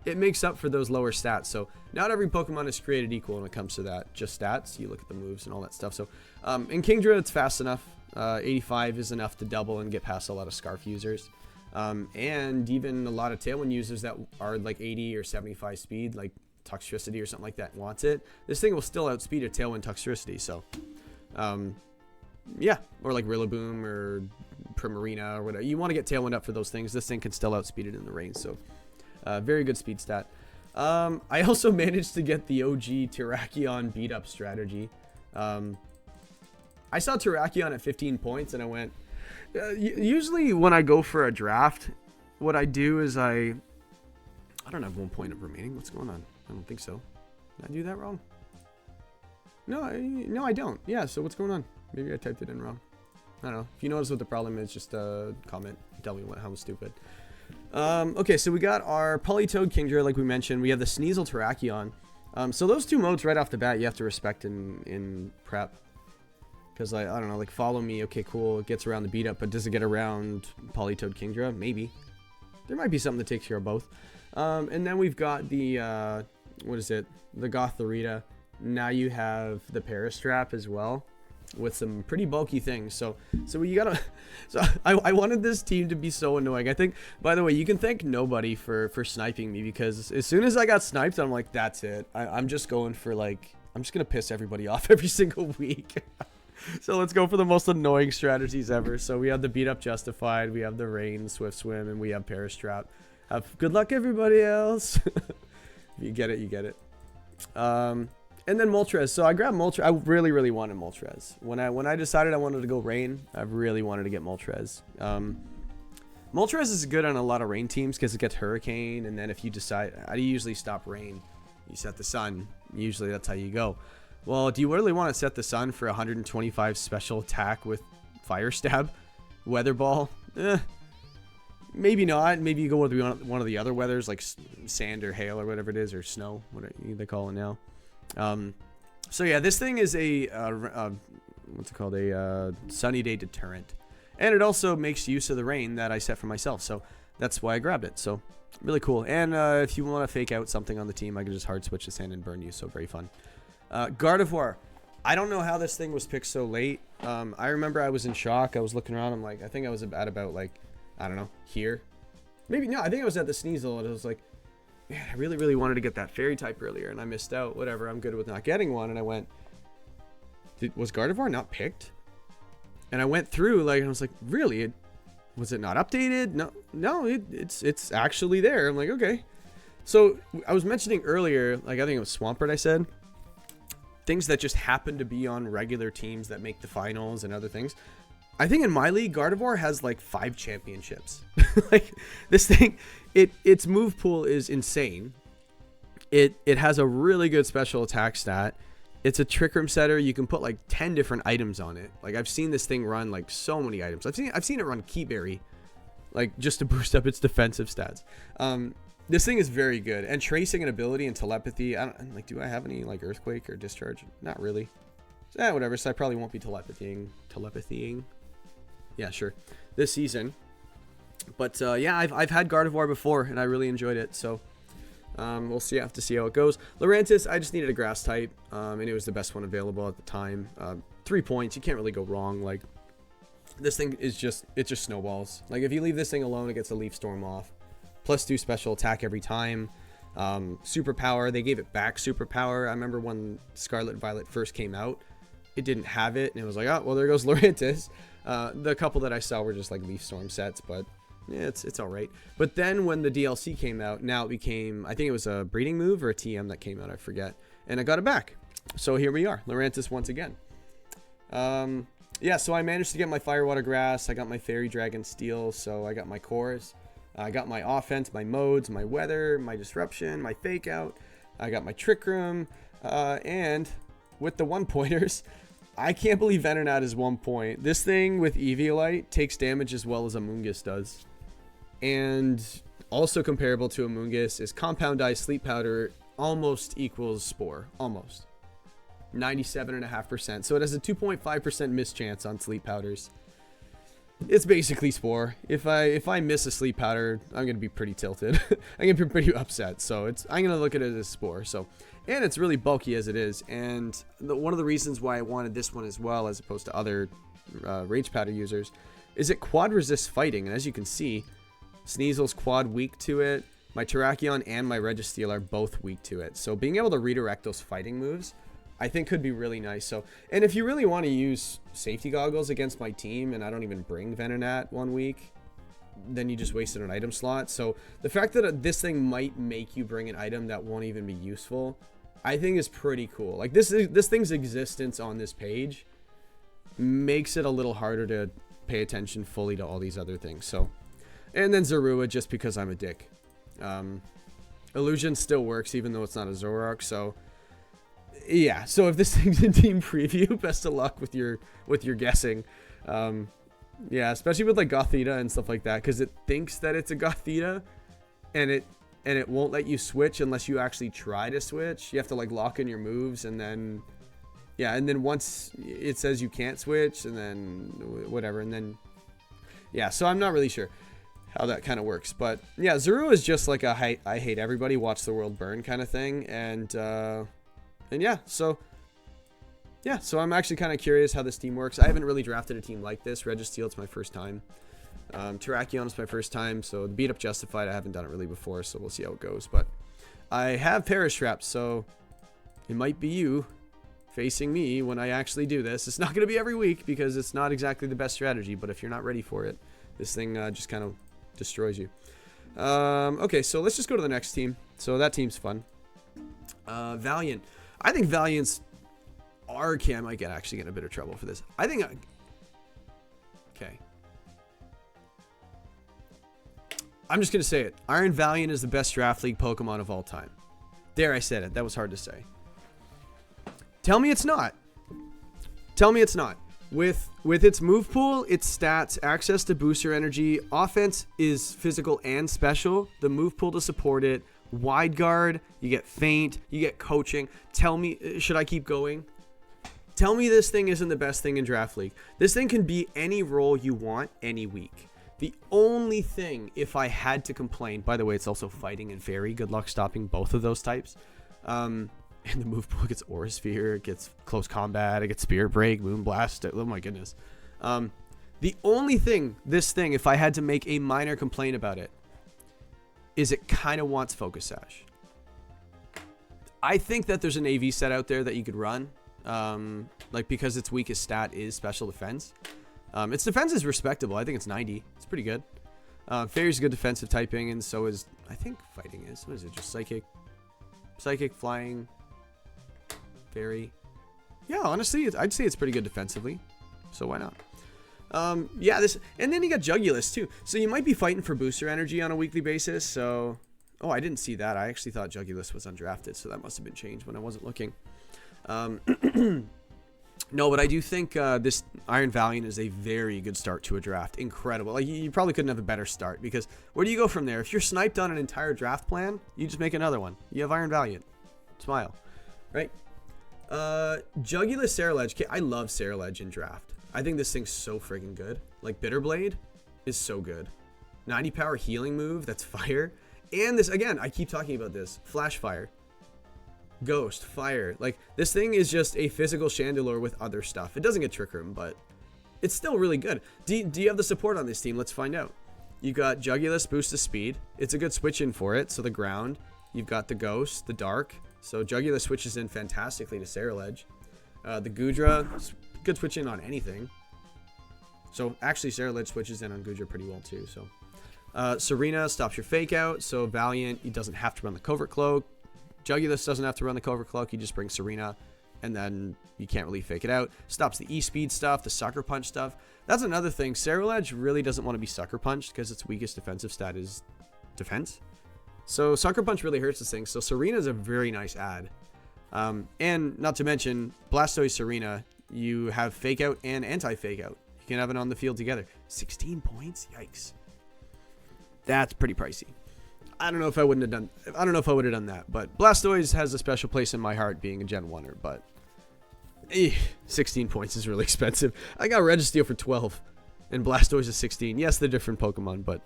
it makes up for those lower stats. So not every Pokemon is created equal when it comes to that. Just stats. You look at the moves and all that stuff. So in Kingdra, it's fast enough. 85 is enough to double and get past a lot of Scarf users. And even a lot of Tailwind users that are like 80 or 75 speed, like Toxtricity or something like that, wants it. This thing will still outspeed a Tailwind Toxtricity. So, yeah, or like Rillaboom or Primarina or whatever. You want to get Tailwind up for those things. This thing can still outspeed it in the range. So, very good speed stat. I also managed to get the OG Terrakion beat up strategy. I saw Terrakion at 15 points and I went, usually when I go for a draft, what I do is I don't have 1 point of remaining. What's going on? I don't think so. Did I do that wrong? No, I don't. Yeah, so what's going on? Maybe I typed it in wrong. I don't know. If you notice what the problem is, just comment. Tell me how I'm stupid. Okay, so we got our Politoed Kingdra, like we mentioned. We have the Sneasel Terrakion. So those two modes right off the bat, you have to respect in prep. Because, I don't know, like, follow me, okay, cool, it gets around the beat up, but does it get around Politoed Kingdra? Maybe. There might be something that takes care of both. And then we've got the, what is it? The Gothorita. Now you have the Parastrap as well, with some pretty bulky things. So you gotta, I wanted this team to be so annoying. I think, by the way, you can thank nobody for sniping me, because as soon as I got sniped, I'm like, that's it. I'm just going for, like, I'm just gonna piss everybody off every single week. So let's go for the most annoying strategies ever. So we have the beat up Justified, we have the Rain, Swift Swim, and we have Parastrap. Good luck, everybody else. If you get it, you get it. And then Moltres. So I grabbed Moltres. I really, really wanted Moltres. When I decided I wanted to go Rain, I really wanted to get Moltres. Moltres is good on a lot of Rain teams because it gets Hurricane, and then if you decide, how do you usually stop Rain? You set the Sun. Usually that's how you go. Well, do you really want to set the Sun for 125 special attack with Fire Stab? Weather Ball? Maybe not. Maybe you go with one of the other weathers, like sand or hail or whatever it is, or snow, whatever they call it now. So yeah, this thing is a what's it called? A sunny day deterrent, and it also makes use of the rain that I set for myself. So that's why I grabbed it. So really cool. And if you want to fake out something on the team, I can just hard switch the sand and burn you. So very fun. Gardevoir. I don't know how this thing was picked so late. I remember I was in shock. I was looking around. I'm like, I think I was at about like, I don't know, here. Maybe, no, I think I was at the Sneasel, and I was like, man, I really, really wanted to get that fairy type earlier, and I missed out. Whatever, I'm good with not getting one. And I went, was Gardevoir not picked? And I went through, like, and I was like, really? Was it not updated? No, it's actually there. I'm like, okay. So I was mentioning earlier, like, I think it was Swampert I said, things that just happen to be on regular teams that make the finals and other things. I think in my league, Gardevoir has like 5 championships. Like this thing, its move pool is insane. It has a really good special attack stat. It's a Trick Room setter. You can put like 10 different items on it. Like I've seen this thing run like so many items. I've seen it run Keyberry, like just to boost up its defensive stats. This thing is very good, and tracing and ability and telepathy. Do I have any like Earthquake or Discharge? Not really. Whatever. So I probably won't be telepathying. Yeah, sure. This season. But yeah, I've had Gardevoir before, and I really enjoyed it. So we'll see. I have to see how it goes. Lurantis, I just needed a grass type, and it was the best one available at the time. 3 points. You can't really go wrong. Like this thing is just snowballs. Like if you leave this thing alone, it gets a Leaf Storm off. +2 special attack every time. Superpower, they gave it back superpower. I remember when Scarlet Violet first came out, it didn't have it, and it was like, oh, well, there goes Lurantis. The couple that I saw were just like Leaf Storm sets, but yeah, it's all right. But then when the DLC came out, now it became, I think it was a breeding move or a TM that came out, I forget, and I got it back. So here we are, Lurantis once again. Yeah, so I managed to get my Firewater Grass. I got my Fairy Dragon Steel, so I got my cores. I got my offense, my modes, my weather, my disruption, my fake out. I got my Trick Room, and with the 1-pointers, I can't believe Venonat is 1 point. This thing with Eviolite takes damage as well as Amoonguss does. And also comparable to Amoonguss is Compound Ice Sleep Powder almost equals Spore. Almost. 97.5%. So it has a 2.5% mischance on Sleep Powders. it's basically Spore. If I miss a Sleep Powder, I'm gonna be pretty tilted. I'm gonna be pretty upset. So I'm gonna look at it as Spore. So, and it's really bulky as it is. And one of the reasons why I wanted this one as well, as opposed to other Rage Powder users, is it quad resists fighting. And as you can see, Sneasel's quad weak to it. My Terrakion and my Registeel are both weak to it. So being able to redirect those fighting moves, I think could be really nice. So, and if you really want to use safety goggles against my team and I don't even bring Venonat 1 week, then you just wasted an item slot. So the fact that this thing might make you bring an item that won't even be useful, I think is pretty cool. Like this thing's existence on this page makes it a little harder to pay attention fully to all these other things. So, and then Zorua, just because I'm a dick. Illusion still works even though it's not a Zoroark. So yeah, so if this thing's in team preview, best of luck with your guessing. Yeah, especially with like Gothita and stuff like that, because it thinks that it's a Gothita, and it won't let you switch unless you actually try to switch. You have to like lock in your moves, and then yeah, and then once it says you can't switch, and then whatever, and then yeah. So I'm not really sure how that kind of works, but yeah, Zorua is just like a I hate everybody, watch the world burn kind of thing, and yeah, so I'm actually kind of curious how this team works. I haven't really drafted a team like this. Registeel, it's my first time. Terrakion is my first time, so the beat up Justified, I haven't done it really before, so we'll see how it goes. But I have Perish Trap, so it might be you facing me when I actually do this. It's not going to be every week because it's not exactly the best strategy, but if you're not ready for it, this thing just kind of destroys you. Okay, so let's just go to the next team. So that team's fun. Valiant. I think Valiant's RK, I might actually get in a bit of trouble for this. I think okay. I'm just going to say it. Iron Valiant is the best Draft League Pokemon of all time. There, I said it. That was hard to say. Tell me it's not. Tell me it's not. With its move pool, its stats, access to booster energy, offense is physical and special, the move pool to support it, wide guard, you get feint, you get coaching. Tell me, should I keep going? Tell me this thing isn't the best thing in Draft League. This thing can be any role you want any week. The only thing, if I had to complain, by the way, it's also fighting and fairy. Good luck stopping both of those types. And the move pool gets Aura Sphere, it gets Close Combat, it gets Spirit Break, Moonblast. Oh my goodness. The only thing, this thing, if I had to make a minor complaint about it, is it kind of wants Focus Sash. I think that there's an AV set out there that you could run. Like because its weakest stat is Special Defense. Its defense is respectable. I think it's 90. It's pretty good. Fairy's good defensive typing, and so is, I think, Fighting is. What is it? Just Psychic? Psychic, Flying, Fairy. Yeah, honestly, I'd say it's pretty good defensively. So why not? Yeah, this, and then you got Jugulus too. So you might be fighting for booster energy on a weekly basis. So, oh, I didn't see that. I actually thought Jugulus was undrafted, so that must have been changed when I wasn't looking. No, but I do think this Iron Valiant is a very good start to a draft. Incredible. Like, you probably couldn't have a better start, because where do you go from there? If you're sniped on an entire draft plan, you just make another one. You have Iron Valiant. Smile. Right? Jugulus Ceruledge. Okay, I love Ceruledge in draft. I think this thing's so friggin' good. Like, Bitterblade is so good. 90 power healing move, that's fire. And this, again, I keep talking about this. Flash Fire. Ghost, Fire. Like, this thing is just a physical Chandelure with other stuff. It doesn't get Trick Room, but it's still really good. Do you have the support on this team? Let's find out. You got Jugulus, boost to speed. It's a good switch in for it. So the ground. You've got the Ghost, the Dark. So Jugulus switches in fantastically to Ceruledge. The Goodra, good switch in on anything. So actually Ceruledge switches in on Goodra pretty well too. So Serena stops your fake out. So Valiant, he doesn't have to run the Covert Cloak. Jugulus doesn't have to run the Covert Cloak. You just bring Serena, and then you can't really fake it out. Stops the E-Speed stuff, the Sucker Punch stuff. That's another thing. Ceruledge really doesn't want to be Sucker Punched because its weakest defensive stat is defense. So Sucker Punch really hurts this thing. So Serena is a very nice add. And not to mention, Blastoise Serena, you have Fake Out and Anti-Fake Out. You can have it on the field together. 16 points? Yikes. That's pretty pricey. I don't know if I would have done that, but Blastoise has a special place in my heart being a Gen 1er, but 16 points is really expensive. I got Registeel for 12. And Blastoise is 16. Yes, they're different Pokemon, but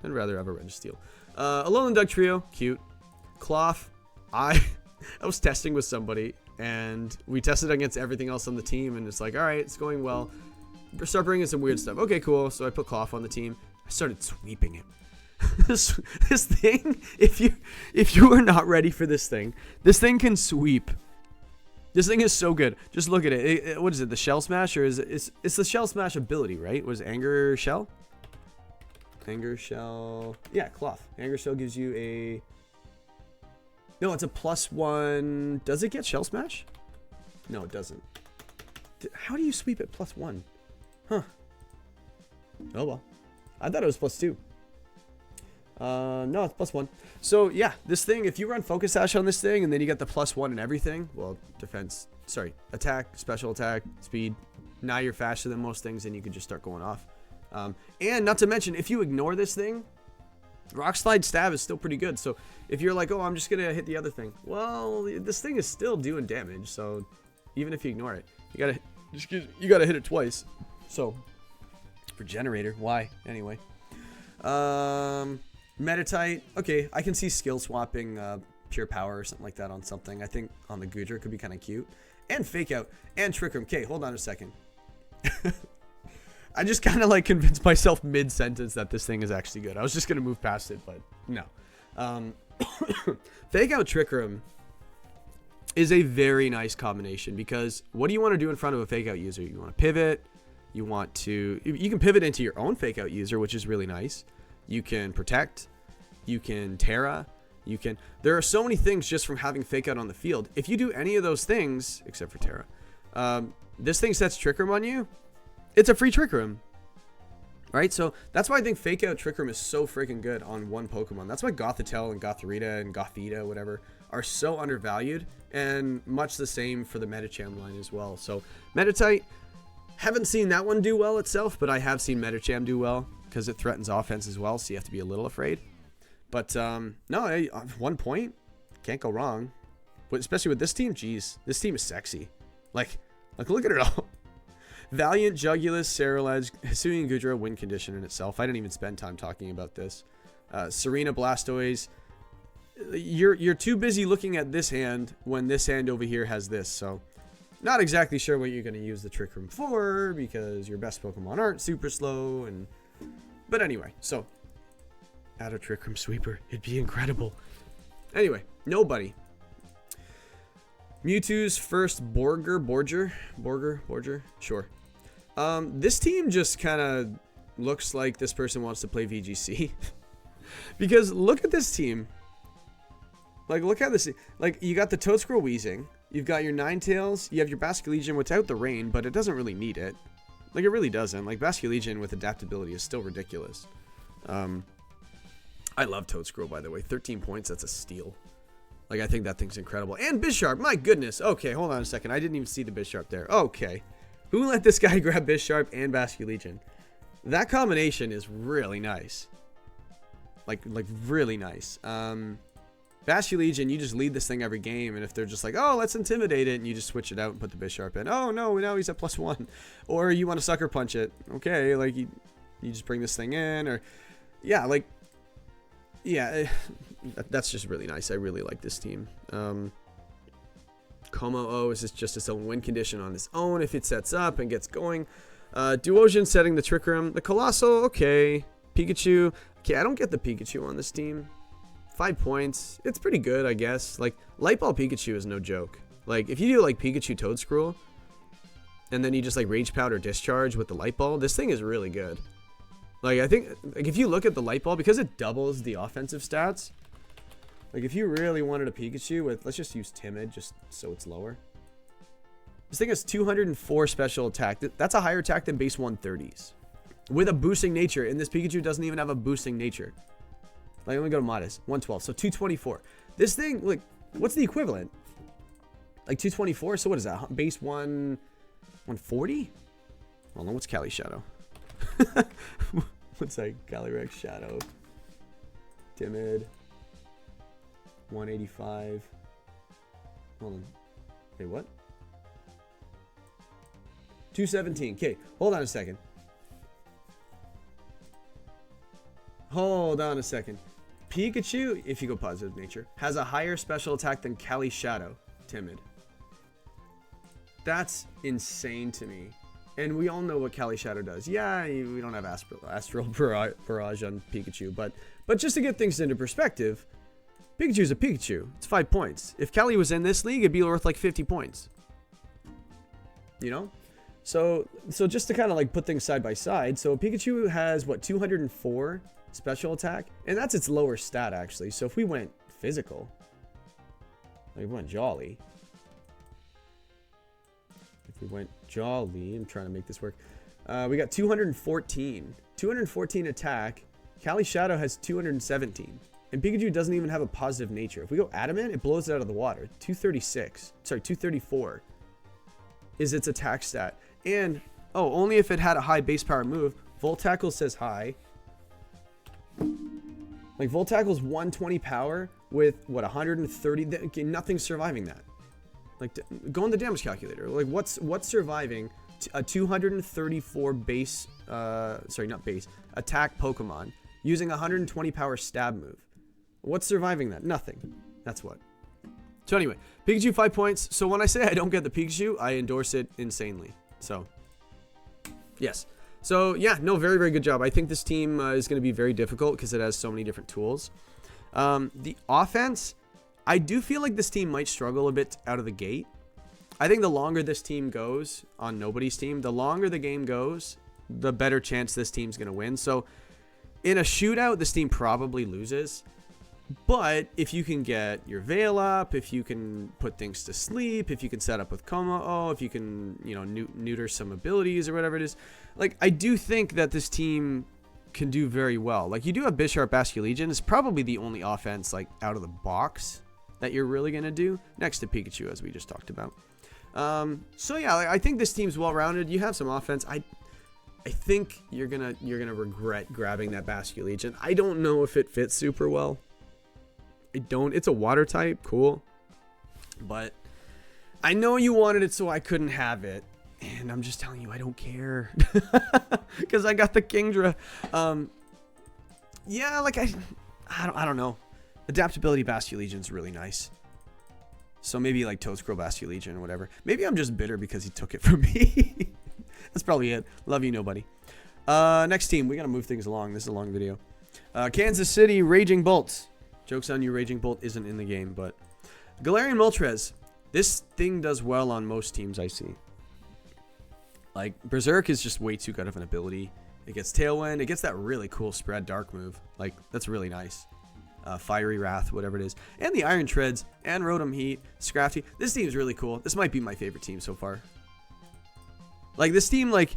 I'd rather have a Registeel. Alolan Dug Trio, cute. Cloth, I was testing with somebody, and we tested against everything else on the team, and it's like, all right, it's going well. Start bringing some weird stuff. Okay, cool. So I put Cloth on the team. I started sweeping him. this thing, if you are not ready for this thing can sweep. This thing is so good. Just look at it. What is it? The Shell Smash, or is it? It's the Shell Smash ability, right? Was Anger Shell? Anger Shell. Yeah, Cloth. Anger Shell gives you a. No, it's a +1. Does it get Shell Smash? No, it doesn't. How do you sweep it +1? Huh. Oh well. I thought it was +2. No, it's +1. So yeah, this thing, if you run Focus Sash on this thing and then you get the +1 and everything, well, attack, special attack, speed, now you're faster than most things and you can just start going off. And not to mention, if you ignore this thing, Rock Slide Stab is still pretty good. So if you're like, oh, I'm just gonna hit the other thing, well, this thing is still doing damage. So even if you ignore it, you gotta hit it twice. So for Generator, why anyway? Meditite, okay, I can see skill swapping Pure Power or something like that on something. I think on the Goodra could be kind of cute. And Fake Out and Trick Room. Okay, hold on a second. I just kind of like convinced myself mid-sentence that this thing is actually good. I was just going to move past it, but no. Fake Out Trick Room is a very nice combination because what do you want to do in front of a Fake Out user? You want to pivot. You can pivot into your own Fake Out user, which is really nice. You can protect. You can Terra. There are so many things just from having Fake Out on the field. If you do any of those things, except for Terra, this thing sets Trick Room on you. It's a free Trick Room. Right? So that's why I think Fake Out Trick Room is so freaking good on one Pokemon. That's why Gothitelle and Gothorita and Gothita, whatever, are so undervalued. And much the same for the Medicham line as well. So Meditite, haven't seen that one do well itself, but I have seen Medicham do well because it threatens offense as well, so you have to be a little afraid. But no, at 1 point, can't go wrong. But especially with this team, geez, this team is sexy. Like look at it all. Valiant, Jugulus, Cerulege, Hisuian Goodra, win condition in itself. I didn't even spend time talking about this. Serena, Blastoise. You're too busy looking at this hand when this hand over here has this. So not exactly sure what you're going to use the Trick Room for because your best Pokemon aren't super slow. But anyway, so add a Trick Room Sweeper. It'd be incredible. Anyway, nobody. Mewtwo's first Borger, sure. This team just kind of looks like this person wants to play VGC. Because look at this team. Like, look at this. Like, you got the Toedscroll Weezing. You've got your Ninetales. You have your Basculegion without the rain, but it doesn't really need it. Like, it really doesn't. Like, Basculegion with adaptability is still ridiculous. I love Toedscroll, by the way. 13 points, that's a steal. Like, I think that thing's incredible. And Bisharp, my goodness. Okay, hold on a second. I didn't even see the Bisharp there. Okay. Who let this guy grab Bisharp and Basculegion? That combination is really nice. Like really nice. Basculegion, you just lead this thing every game, and if they're just like, oh, let's intimidate it, and you just switch it out and put the Bisharp in. Oh, no, now he's at +1. Or you want to Sucker Punch it. Okay, like, you just bring this thing in, or... Yeah, like... Yeah, that's just really nice. I really like this team. Como-O is just its own win condition on its own if it sets up and gets going. Duosion setting the Trick Room. The Colossal, okay. Pikachu. Okay, I don't get the Pikachu on this team. 5 points. It's pretty good, I guess. Like, Light Ball Pikachu is no joke. Like, if you do, like, Pikachu Toedscruel, and then you just, like, Rage Powder Discharge with the Light Ball, this thing is really good. Like, I think, like, if you look at the Light Ball, because it doubles the offensive stats, like, if you really wanted a Pikachu with, let's just use Timid, just so it's lower. This thing has 204 special attack. That's a higher attack than base 130s. With a boosting nature, and this Pikachu doesn't even have a boosting nature. Like, let me go to Modest. 112, so 224. This thing, like, what's the equivalent? Like, 224, so what is that? Base 140? Hold on, what's Cali Shadow? What's that? Calyrex Shadow. Timid. 185. Hold on. Wait, what? 217. Okay, hold on a second. Hold on a second. Pikachu, if you go positive nature, has a higher special attack than Cali Shadow. Timid. That's insane to me. And we all know what Cali Shadow does. Yeah, we don't have Astral Barrage on Pikachu, but just to get things into perspective, Pikachu's a Pikachu. It's 5 points. If Cali was in this league, it'd be worth like 50 points. You know? So just to kind of like put things side by side, so Pikachu has what, 204 special attack, and that's its lower stat actually. So if we went physical, like we went jolly. If we went jolly, I'm trying to make this work. We got 214 attack. Cali Shadow has 217, and Pikachu doesn't even have a positive nature. If we go adamant, it blows it out of the water. 234 is its attack stat. And, oh, only if it had a high base power move. Volt Tackle says high. Like, Volt Tackle's 120 power with, what, 130? Okay, nothing's surviving that. Like, go on the damage calculator. Like, what's surviving a 234 base, sorry, not base, attack Pokemon using 120 power stab move? What's surviving that? Nothing. That's what. So anyway, Pikachu 5 points. So when I say I don't get the Pikachu, I endorse it insanely. So, yes. So, yeah, no, very, very good job. I think this team is going to be very difficult because it has so many different tools. The offense, I do feel like this team might struggle a bit out of the gate. I think the longer this team goes on nobody's team, the longer the game goes, the better chance this team's going to win. So, in a shootout, this team probably loses. But if you can get your Veil up, if you can put things to sleep, if you can set up with Como, if you can, you know, neuter some abilities or whatever it is, like, I do think that this team can do very well. Like, you do have Bisharp Basculegion. It's probably the only offense, like, out of the box that you're really going to do, next to Pikachu, as we just talked about. So, yeah, like, I think this team's well-rounded. You have some offense. I think you're gonna regret grabbing that Basculegion. I don't know if it fits super well. It's a water type, cool, but I know you wanted it, so I couldn't have it, and I'm just telling you, I don't care, because I got the Kingdra. Yeah, like I don't know. Adaptability Basculegion is really nice, so maybe like Toedscroll Basculegion or whatever. Maybe I'm just bitter because he took it from me. That's probably it. Love you, nobody. Next team, we gotta move things along. This is a long video. Kansas City Raging Bolts. Joke's on you, Raging Bolt isn't in the game, but Galarian Moltres. This thing does well on most teams I see. Like, Berserk is just way too good of an ability. It gets Tailwind. It gets that really cool Spread Dark move. Like, that's really nice. Fiery Wrath, whatever it is. And the Iron Treads, and Rotom Heat, Scrafty. This team is really cool. This might be my favorite team so far. Like, this team, like,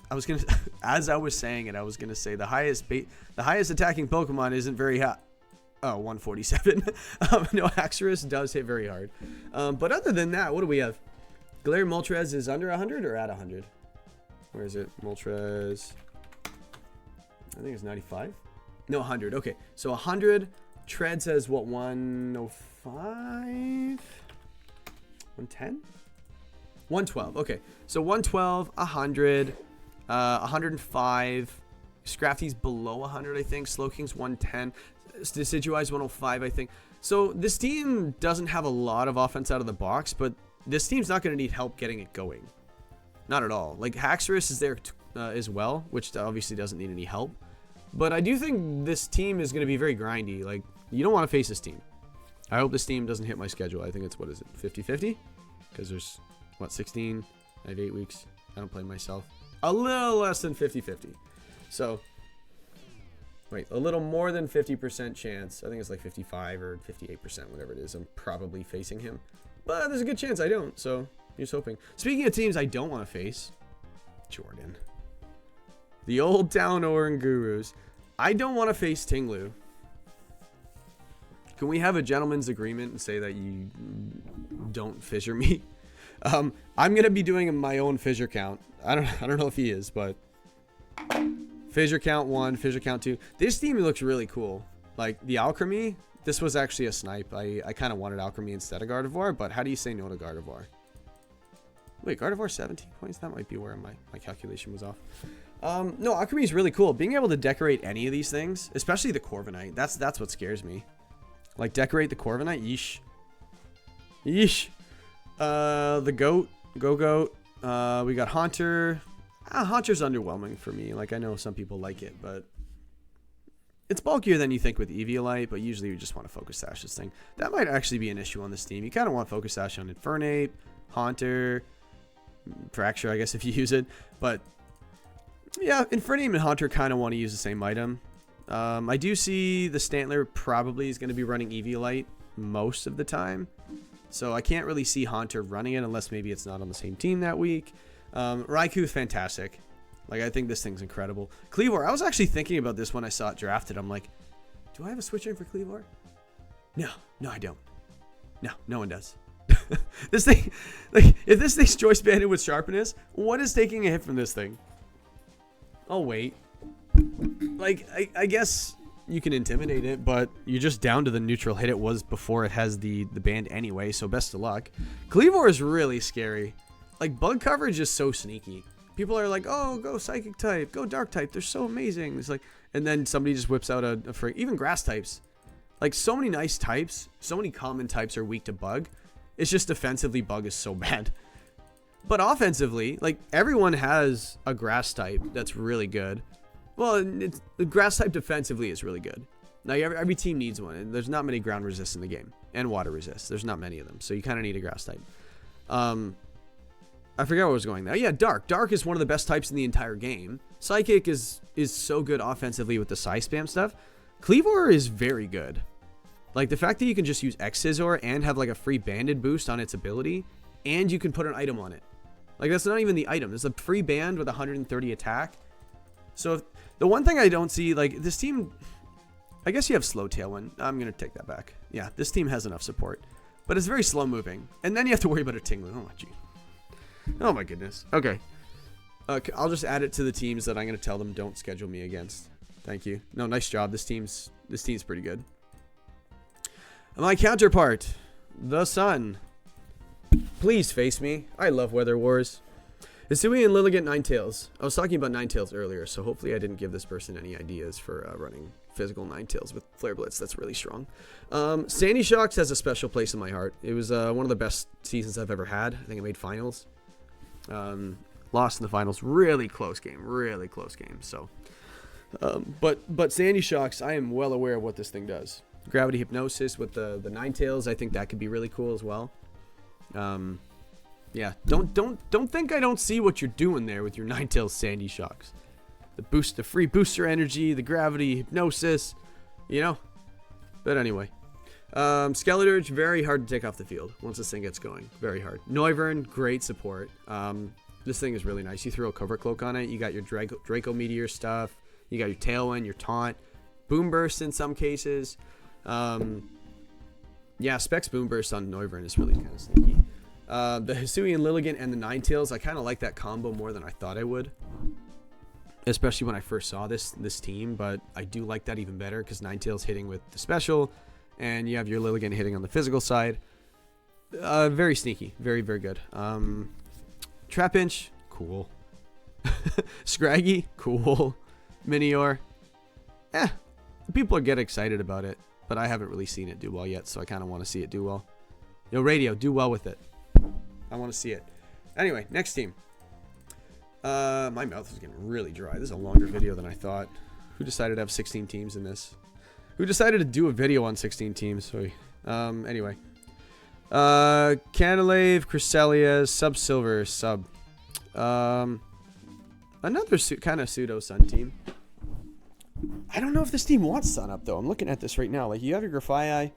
I was gonna, as I was saying it, I was gonna say the highest attacking Pokemon isn't very high. Oh, 147. No, Haxorus does hit very hard. But other than that, what do we have? Galarian Moltres is under 100 or at 100? Where is it? Moltres. I think it's 95. No, 100. Okay, so 100. Tread says what? 105. 110. 112. Okay, so 112, 100. 105. Scrafty's below 100, I think. Slowking's 110. Decidueye's 105, I think. So this team doesn't have a lot of offense out of the box, but this team's not going to need help getting it going. Not at all. Like, Haxorus is there as well, which obviously doesn't need any help. But I do think this team is going to be very grindy. Like, you don't want to face this team. I hope this team doesn't hit my schedule. I think it's, what is it, 50-50? Because there's, what, 16? I have 8 weeks. I don't play myself. A little less than 50-50. So, wait, a little more than 50% chance. I think it's like 55 or 58%, whatever it is. I'm probably facing him. But there's a good chance I don't, so here's hoping. Speaking of teams I don't want to face, Jordan. The Old Town Orin Gurus. I don't want to face Tinglu. Can we have a gentleman's agreement and say that you don't fissure me? I'm going to be doing my own fissure count. I don't know if he is, but fissure count 1, fissure count 2. This team looks really cool. Like, the Alchemy, this was actually a snipe. I kind of wanted Alchemy instead of Gardevoir, but how do you say no to Gardevoir? Wait, Gardevoir 17 points? That might be where my calculation was off. No, alchemy is really cool. Being able to decorate any of these things, especially the Corviknight, that's what scares me. Like, decorate the Corviknight, yeesh. Yeesh. The goat, goat. We got Haunter. Haunter's underwhelming for me. Like, I know some people like it, but it's bulkier than you think with Eviolite, but usually you just want to focus sash this thing. That might actually be an issue on this team. You kind of want focus sash on Infernape, Haunter, Fracture, I guess, if you use it. But yeah, Infernape and Haunter kind of want to use the same item. I do see the Stantler probably is going to be running Eviolite most of the time. So I can't really see Haunter running it unless maybe it's not on the same team that week. Raikou is fantastic. Like, I think this thing's incredible. Cleavor, I was actually thinking about this when I saw it drafted. I'm like, do I have a switch in for Cleavor? No, I don't. No one does. This thing, like, if this thing's choice banded with sharpness, what is taking a hit from this thing? Oh, wait. Like, I guess you can intimidate it, but you're just down to the neutral hit it was before it has the band anyway, so best of luck. Cleavor is really scary. Like, bug coverage is so sneaky. People are like, oh, go psychic type, go dark type, they're so amazing. It's like, and then somebody just whips out even grass types. Like, so many nice types, so many common types are weak to bug. It's just defensively, bug is so bad. But offensively, like, everyone has a grass type that's really good. Well, the grass type defensively is really good. Now, every team needs one, and there's not many ground resists in the game. And water resists. There's not many of them, so you kind of need a grass type. I forgot where I was going there. Yeah, Dark. Dark is one of the best types in the entire game. Psychic is so good offensively with the Psy spam stuff. Cleavor is very good. Like, the fact that you can just use X-Scissor and have, like, a free banded boost on its ability, and you can put an item on it. Like, that's not even the item. It's a free band with 130 attack. So, the one thing I don't see, like, this team... I guess you have slow Tailwind. I'm going to take that back. Yeah, this team has enough support. But it's very slow moving. And then you have to worry about a Tinglu. Oh, my gee. Oh, my goodness. Okay. I'll just add it to the teams that I'm going to tell them don't schedule me against. Thank you. No, nice job. This team's pretty good. My counterpart, the Sun. Please face me. I love Weather Wars. Hisui and Lilligant Ninetales. I was talking about Ninetales earlier, so hopefully I didn't give this person any ideas for running physical Ninetales with Flare Blitz. That's really strong. Sandy Shocks has a special place in my heart. It was one of the best seasons I've ever had. I think it made finals. Lost in the finals. Really close game. Really close game. So, but Sandy Shocks, I am well aware of what this thing does. Gravity Hypnosis with the Ninetales, I think that could be really cool as well. Yeah, don't think I don't see what you're doing there with your Ninetales Sandy Shocks. The free booster energy, the gravity hypnosis, you know. But anyway, Skeleturge, very hard to take off the field once this thing gets going. Very hard. Noivern, great support. This thing is really nice. You throw a cover cloak on it, you got your Draco Meteor stuff, you got your Tailwind, your Taunt, Boom Burst in some cases. Yeah, Specs Boom Burst on Noivern is really kind of sneaky. The Hisui and Lilligant and the Ninetales, I kind of like that combo more than I thought I would. Especially when I first saw this team, but I do like that even better because Ninetales hitting with the special, and you have your Lilligant hitting on the physical side. Very sneaky. Very, very good. Trapinch, cool. Scraggy, cool. Minior, people get excited about it, but I haven't really seen it do well yet, so I kind of want to see it do well. Yo, Radio, do well with it. I want to see it. Anyway, next team. My mouth is getting really dry. This is a longer video than I thought. Who decided to have 16 teams in this? Who decided to do a video on 16 teams? Sorry. Anyway. Canalave, Cresselia, Sub-Silver, Sub. Another kind of pseudo-Sun team. I don't know if this team wants Sun Up, though. I'm looking at this right now. Like, you have your Grafaiai.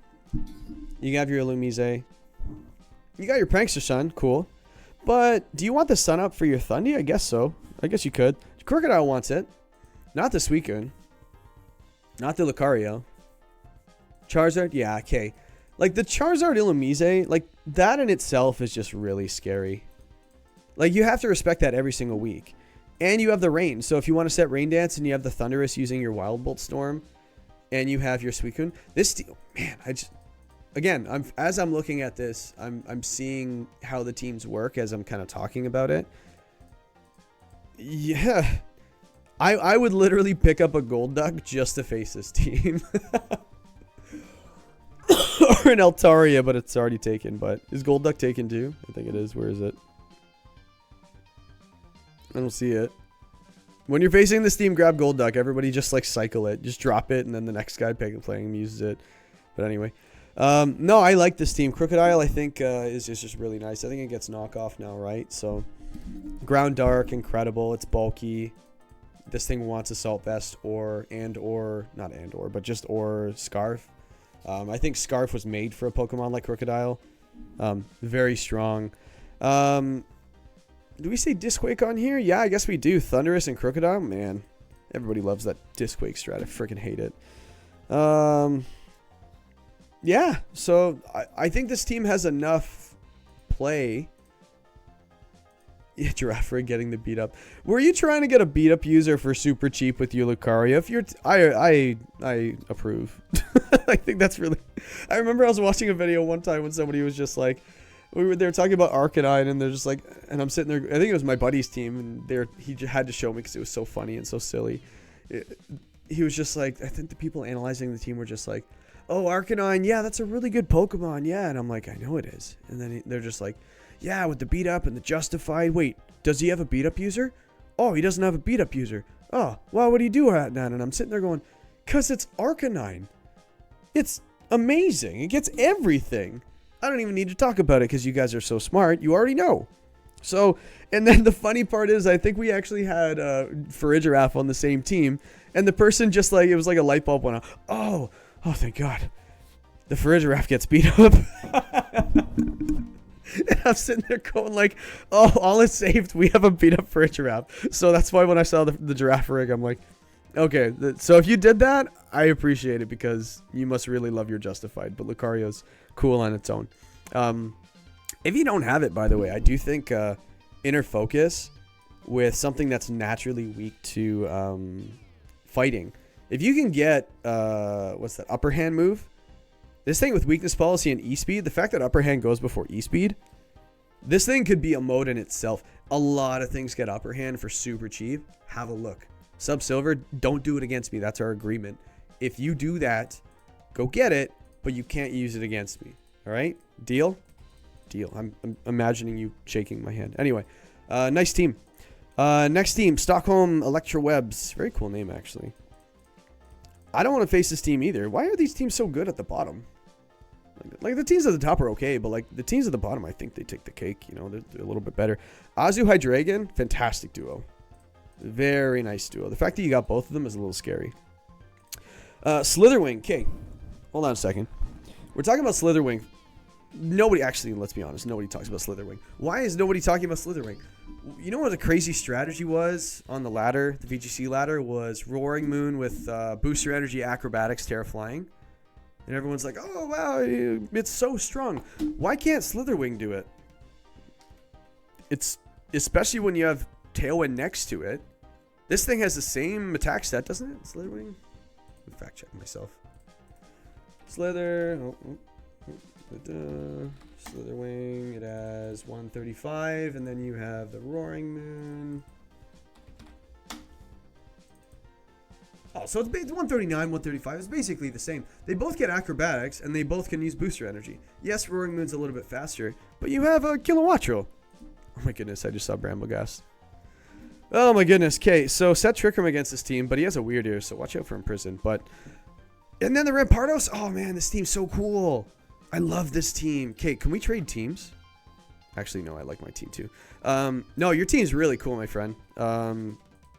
You have your Illumise. You got your Prankster Sun. Cool. But do you want the Sun Up for your Thundy? I guess so. I guess you could. Crocodile wants it. Not the Suicune. Not the Lucario. Charizard? Yeah, okay. Like, the Charizard Illumise, like, that in itself is just really scary. Like, you have to respect that every single week. And you have the Rain. So if you want to set Rain Dance and you have the Thunderous using your Wild Bolt Storm, and you have your Suicune, this, man, again, as I'm looking at this, I'm seeing how the teams work as I'm kind of talking about it. Yeah, I would literally pick up a gold duck just to face this team. Or an Altaria, but it's already taken. But is gold duck taken too? I think it is. Where is it? I don't see it. When you're facing this team, grab gold duck. Everybody just like cycle it. Just drop it, and then the next guy playing him uses it. But anyway. No, I like this team. Crocodile, I think, is just really nice. I think it gets knockoff now, right? So, Ground Dark, incredible. It's bulky. This thing wants Assault Vest or Scarf. I think Scarf was made for a Pokemon like Crocodile. Very strong. Do we say Disquake on here? Yeah, I guess we do. Thunderous and Crocodile? Man, everybody loves that Disquake strat. I freaking hate it. Yeah, so I think this team has enough play. Yeah, Giraffe getting the beat up. Were you trying to get a beat up user for super cheap with your Lucario? If you're, I approve. I think that's really. I remember I was watching a video one time when somebody was just like, they were talking about Arcanine, and they're just like, and I'm sitting there. I think it was my buddy's team, and he had to show me because it was so funny and so silly. He was just like, I think the people analyzing the team were just like, oh, Arcanine, yeah, that's a really good Pokemon, yeah. And I'm like, I know it is. And then they're just like, yeah, with the beat up and the justified. Wait, does he have a beat up user? Oh, he doesn't have a beat up user. Oh, well, what do you do at that? And I'm sitting there going, because it's Arcanine. It's amazing. It gets everything. I don't even need to talk about it because you guys are so smart. You already know. So, and then the funny part is, I think we actually had Farigiraf on the same team. And the person just like, it was like a light bulb went off. Oh, thank God. The Farigiraf gets beat up. And I'm sitting there going like, oh, all is saved. We have a beat up Farigiraf. So that's why when I saw the Giraffe rig, I'm like, okay. So if you did that, I appreciate it because you must really love your Justified. But Lucario's cool on its own. If you don't have it, by the way, I do think Inner Focus with something that's naturally weak to fighting. If you can get, what's that, Upper Hand move? This thing with Weakness Policy and E-Speed, the fact that Upper Hand goes before E-Speed, this thing could be a mode in itself. A lot of things get Upper Hand for super cheap. Have a look. Sub Silver, don't do it against me. That's our agreement. If you do that, go get it, but you can't use it against me. All right? Deal? Deal. I'm imagining you shaking my hand. Anyway, nice team. Next team, Stockholm Electrowebs. Very cool name, actually. I don't want to face this team either. Why are these teams so good at the bottom? Like the teams at the top are okay, but like the teams at the bottom, I think they take the cake. You know, they're a little bit better. Azu Hydreigon, fantastic duo. Very nice duo. The fact that you got both of them is a little scary. Slitherwing. Okay, hold on a second. We're talking about Slitherwing. Nobody, actually, let's be honest, nobody talks about Slitherwing. Why is nobody talking about Slitherwing? You know what the crazy strategy was on the ladder, the VGC ladder, was Roaring Moon with Booster Energy, Acrobatics, Terra Flying. And everyone's like, oh, wow, it's so strong. Why can't Slitherwing do it? It's, especially when you have Tailwind next to it. This thing has the same attack stat, doesn't it? Slitherwing? Let me fact check myself. Slither. Slitherwing, it has 135, and then you have the Roaring Moon. Oh, so it's 139, 135. It's basically the same. They both get Acrobatics, and they both can use Booster Energy. Yes, Roaring Moon's a little bit faster, but you have a Kilowattrel. Oh my goodness, I just saw Bramblegast. Oh my goodness. Okay, so set Trickroom against this team, but he has a weird ear, so watch out for Imprison. But, and then the Rampardos. Oh man, this team's so cool. I love this team. Okay, can we trade teams? Actually, no, I like my team too. No, your team's really cool, my friend.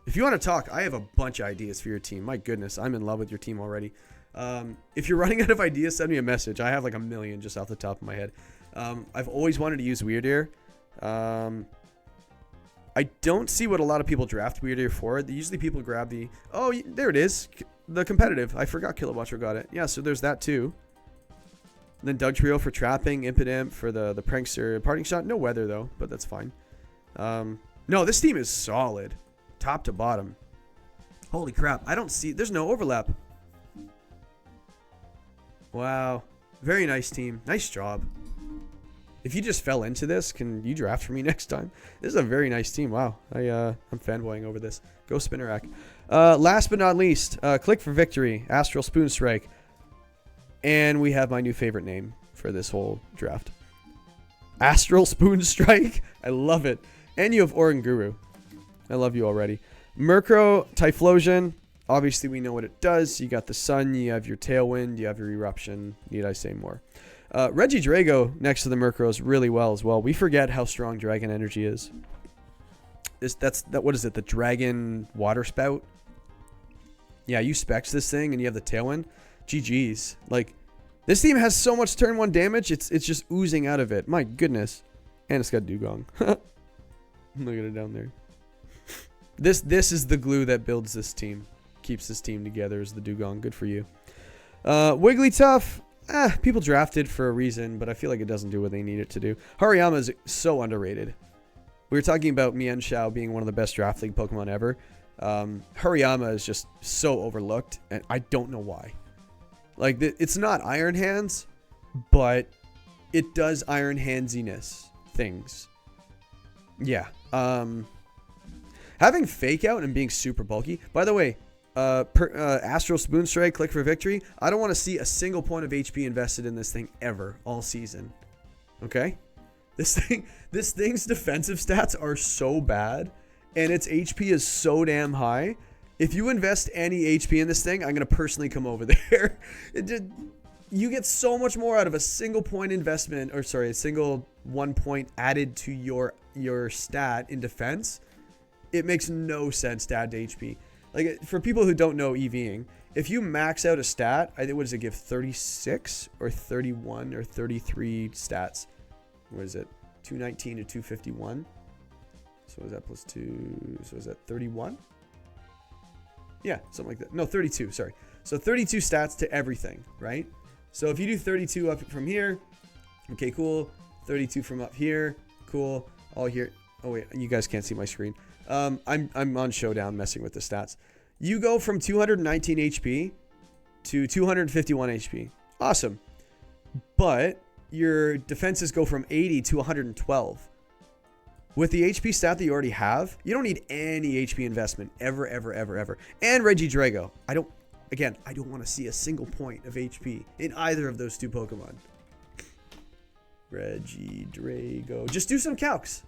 If you want to talk, I have a bunch of ideas for your team. My goodness, I'm in love with your team already. If you're running out of ideas, send me a message. I have like a million just off the top of my head. I've always wanted to use Weird Ear. I don't see what a lot of people draft Weird Ear for. Usually people grab the... Oh, there it is. The competitive. I forgot Kilowattrel got it. Yeah, so there's that too. And then Dugtrio for trapping, Impidimp for the Prankster. Parting Shot, no weather though, but that's fine. No, this team is solid. Top to bottom. Holy crap, I don't see... There's no overlap. Wow. Very nice team. Nice job. If you just fell into this, can you draft for me next time? This is a very nice team. Wow. I'm fanboying over this. Go Spinnerack. Last but not least, Click for Victory, Astral Spoon Strike. And we have my new favorite name for this whole draft. Astral Spoon Strike. I love it. And you have Orin Guru. I love you already. Murkrow, Typhlosion. Obviously, we know what it does. You got the Sun. You have your Tailwind. You have your Eruption. Need I say more? Regidrago next to the Murkrows really well as well. We forget how strong Dragon Energy is. What is it? The Dragon Water Spout? Yeah, you specs this thing and you have the Tailwind. GG's. Like, this team has so much turn 1 damage. It's just oozing out of it. My goodness. And it's got Dugong. Look at it down there. This is the glue that builds this team. Keeps this team together is the Dugong. Good for you. Wigglytuff. People drafted for a reason, but I feel like it doesn't do what they need it to do. Hariyama is so underrated. We were talking about Mienshao being one of the best draft league Pokemon ever. Hariyama is just so overlooked, and I don't know why. Like, it's not Iron Hands, but it does Iron Handsiness things. Yeah. Having Fake Out and being super bulky. By the way, Astral Spoon Strike, Click for Victory. I don't want to see a single point of HP invested in this thing ever all season. Okay? This thing's defensive stats are so bad, and its HP is so damn high. If you invest any HP in this thing, I'm going to personally come over there. You get so much more out of a single point investment, or sorry, a single 1 point added to your stat in defense. It makes no sense to add to HP. Like, for people who don't know EVing, if you max out a stat, I think, what does it give? 36 or 31 or 33 stats? What is it? 219 to 251. So is that plus 2? So is that 31? Yeah, something like that. No, 32, sorry. So 32 stats to everything, right? So if you do 32 up from here, okay, cool. 32 from up here, cool. All here. Oh wait, you guys can't see my screen. I'm on Showdown messing with the stats. You go from 219 HP to 251 HP. Awesome. But your defenses go from 80 to 112. With the HP stat that you already have, you don't need any HP investment ever, ever, ever, ever. And Regidrago. I don't want to see a single point of HP in either of those two Pokemon. Regidrago. Just do some calcs.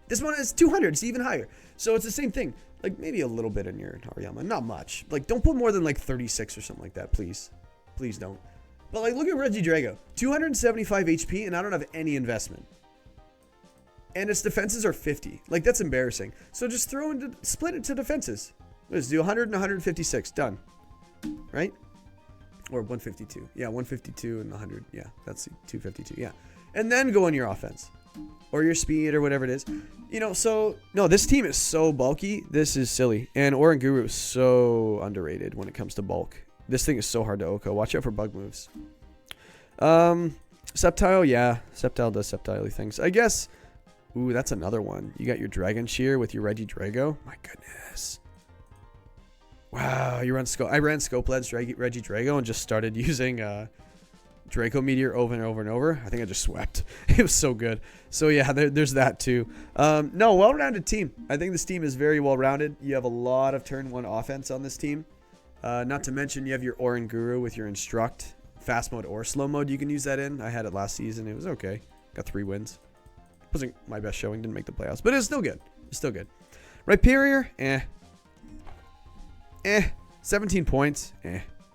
This one is 200. It's even higher. So it's the same thing. Like, maybe a little bit in your Hariyama. Not much. Like, don't put more than, like, 36 or something like that, please. Please don't. But, like, look at Regidrago. 275 HP, and I don't have any and its defenses are 50. Like, that's embarrassing. So just split it to defenses. Let's do 100 and 156. Done. Right? Or 152. Yeah, 152 and 100. Yeah, that's 252. Yeah. And then go on your offense. Or your speed or whatever it is. You know, so... No, this team is so bulky. This is silly. And Oranguru is so underrated when it comes to bulk. This thing is so hard to OHKO. Watch out for bug moves. Sceptile, yeah. Sceptile does Sceptile things. I guess... Ooh, that's another one. You got your Dragon Shear with your Regidrago. My goodness. Wow, you run I ran Scopeled's Regidrago and just started using Draco Meteor over and over and over. I think I just swept. It was so good. So yeah, there's that too. No, well-rounded team. I think this team is very well-rounded. You have a lot of turn 1 offense on this team. Not to mention you have your Oranguru with your Instruct. Fast mode or slow mode you can use that in. I had it last season. It was okay. Got 3 wins. Wasn't my best showing, didn't make the playoffs, but it's still good. It's still good. Rhyperior, 17 points,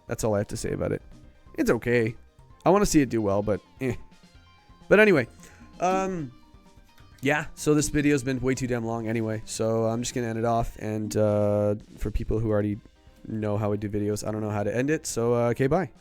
That's all I have to say about it. It's okay. I want to see it do well, but But anyway, yeah, so this video's been way too damn long anyway, so I'm just going to end it off, and for people who already know how I do videos, I don't know how to end it, so okay, bye.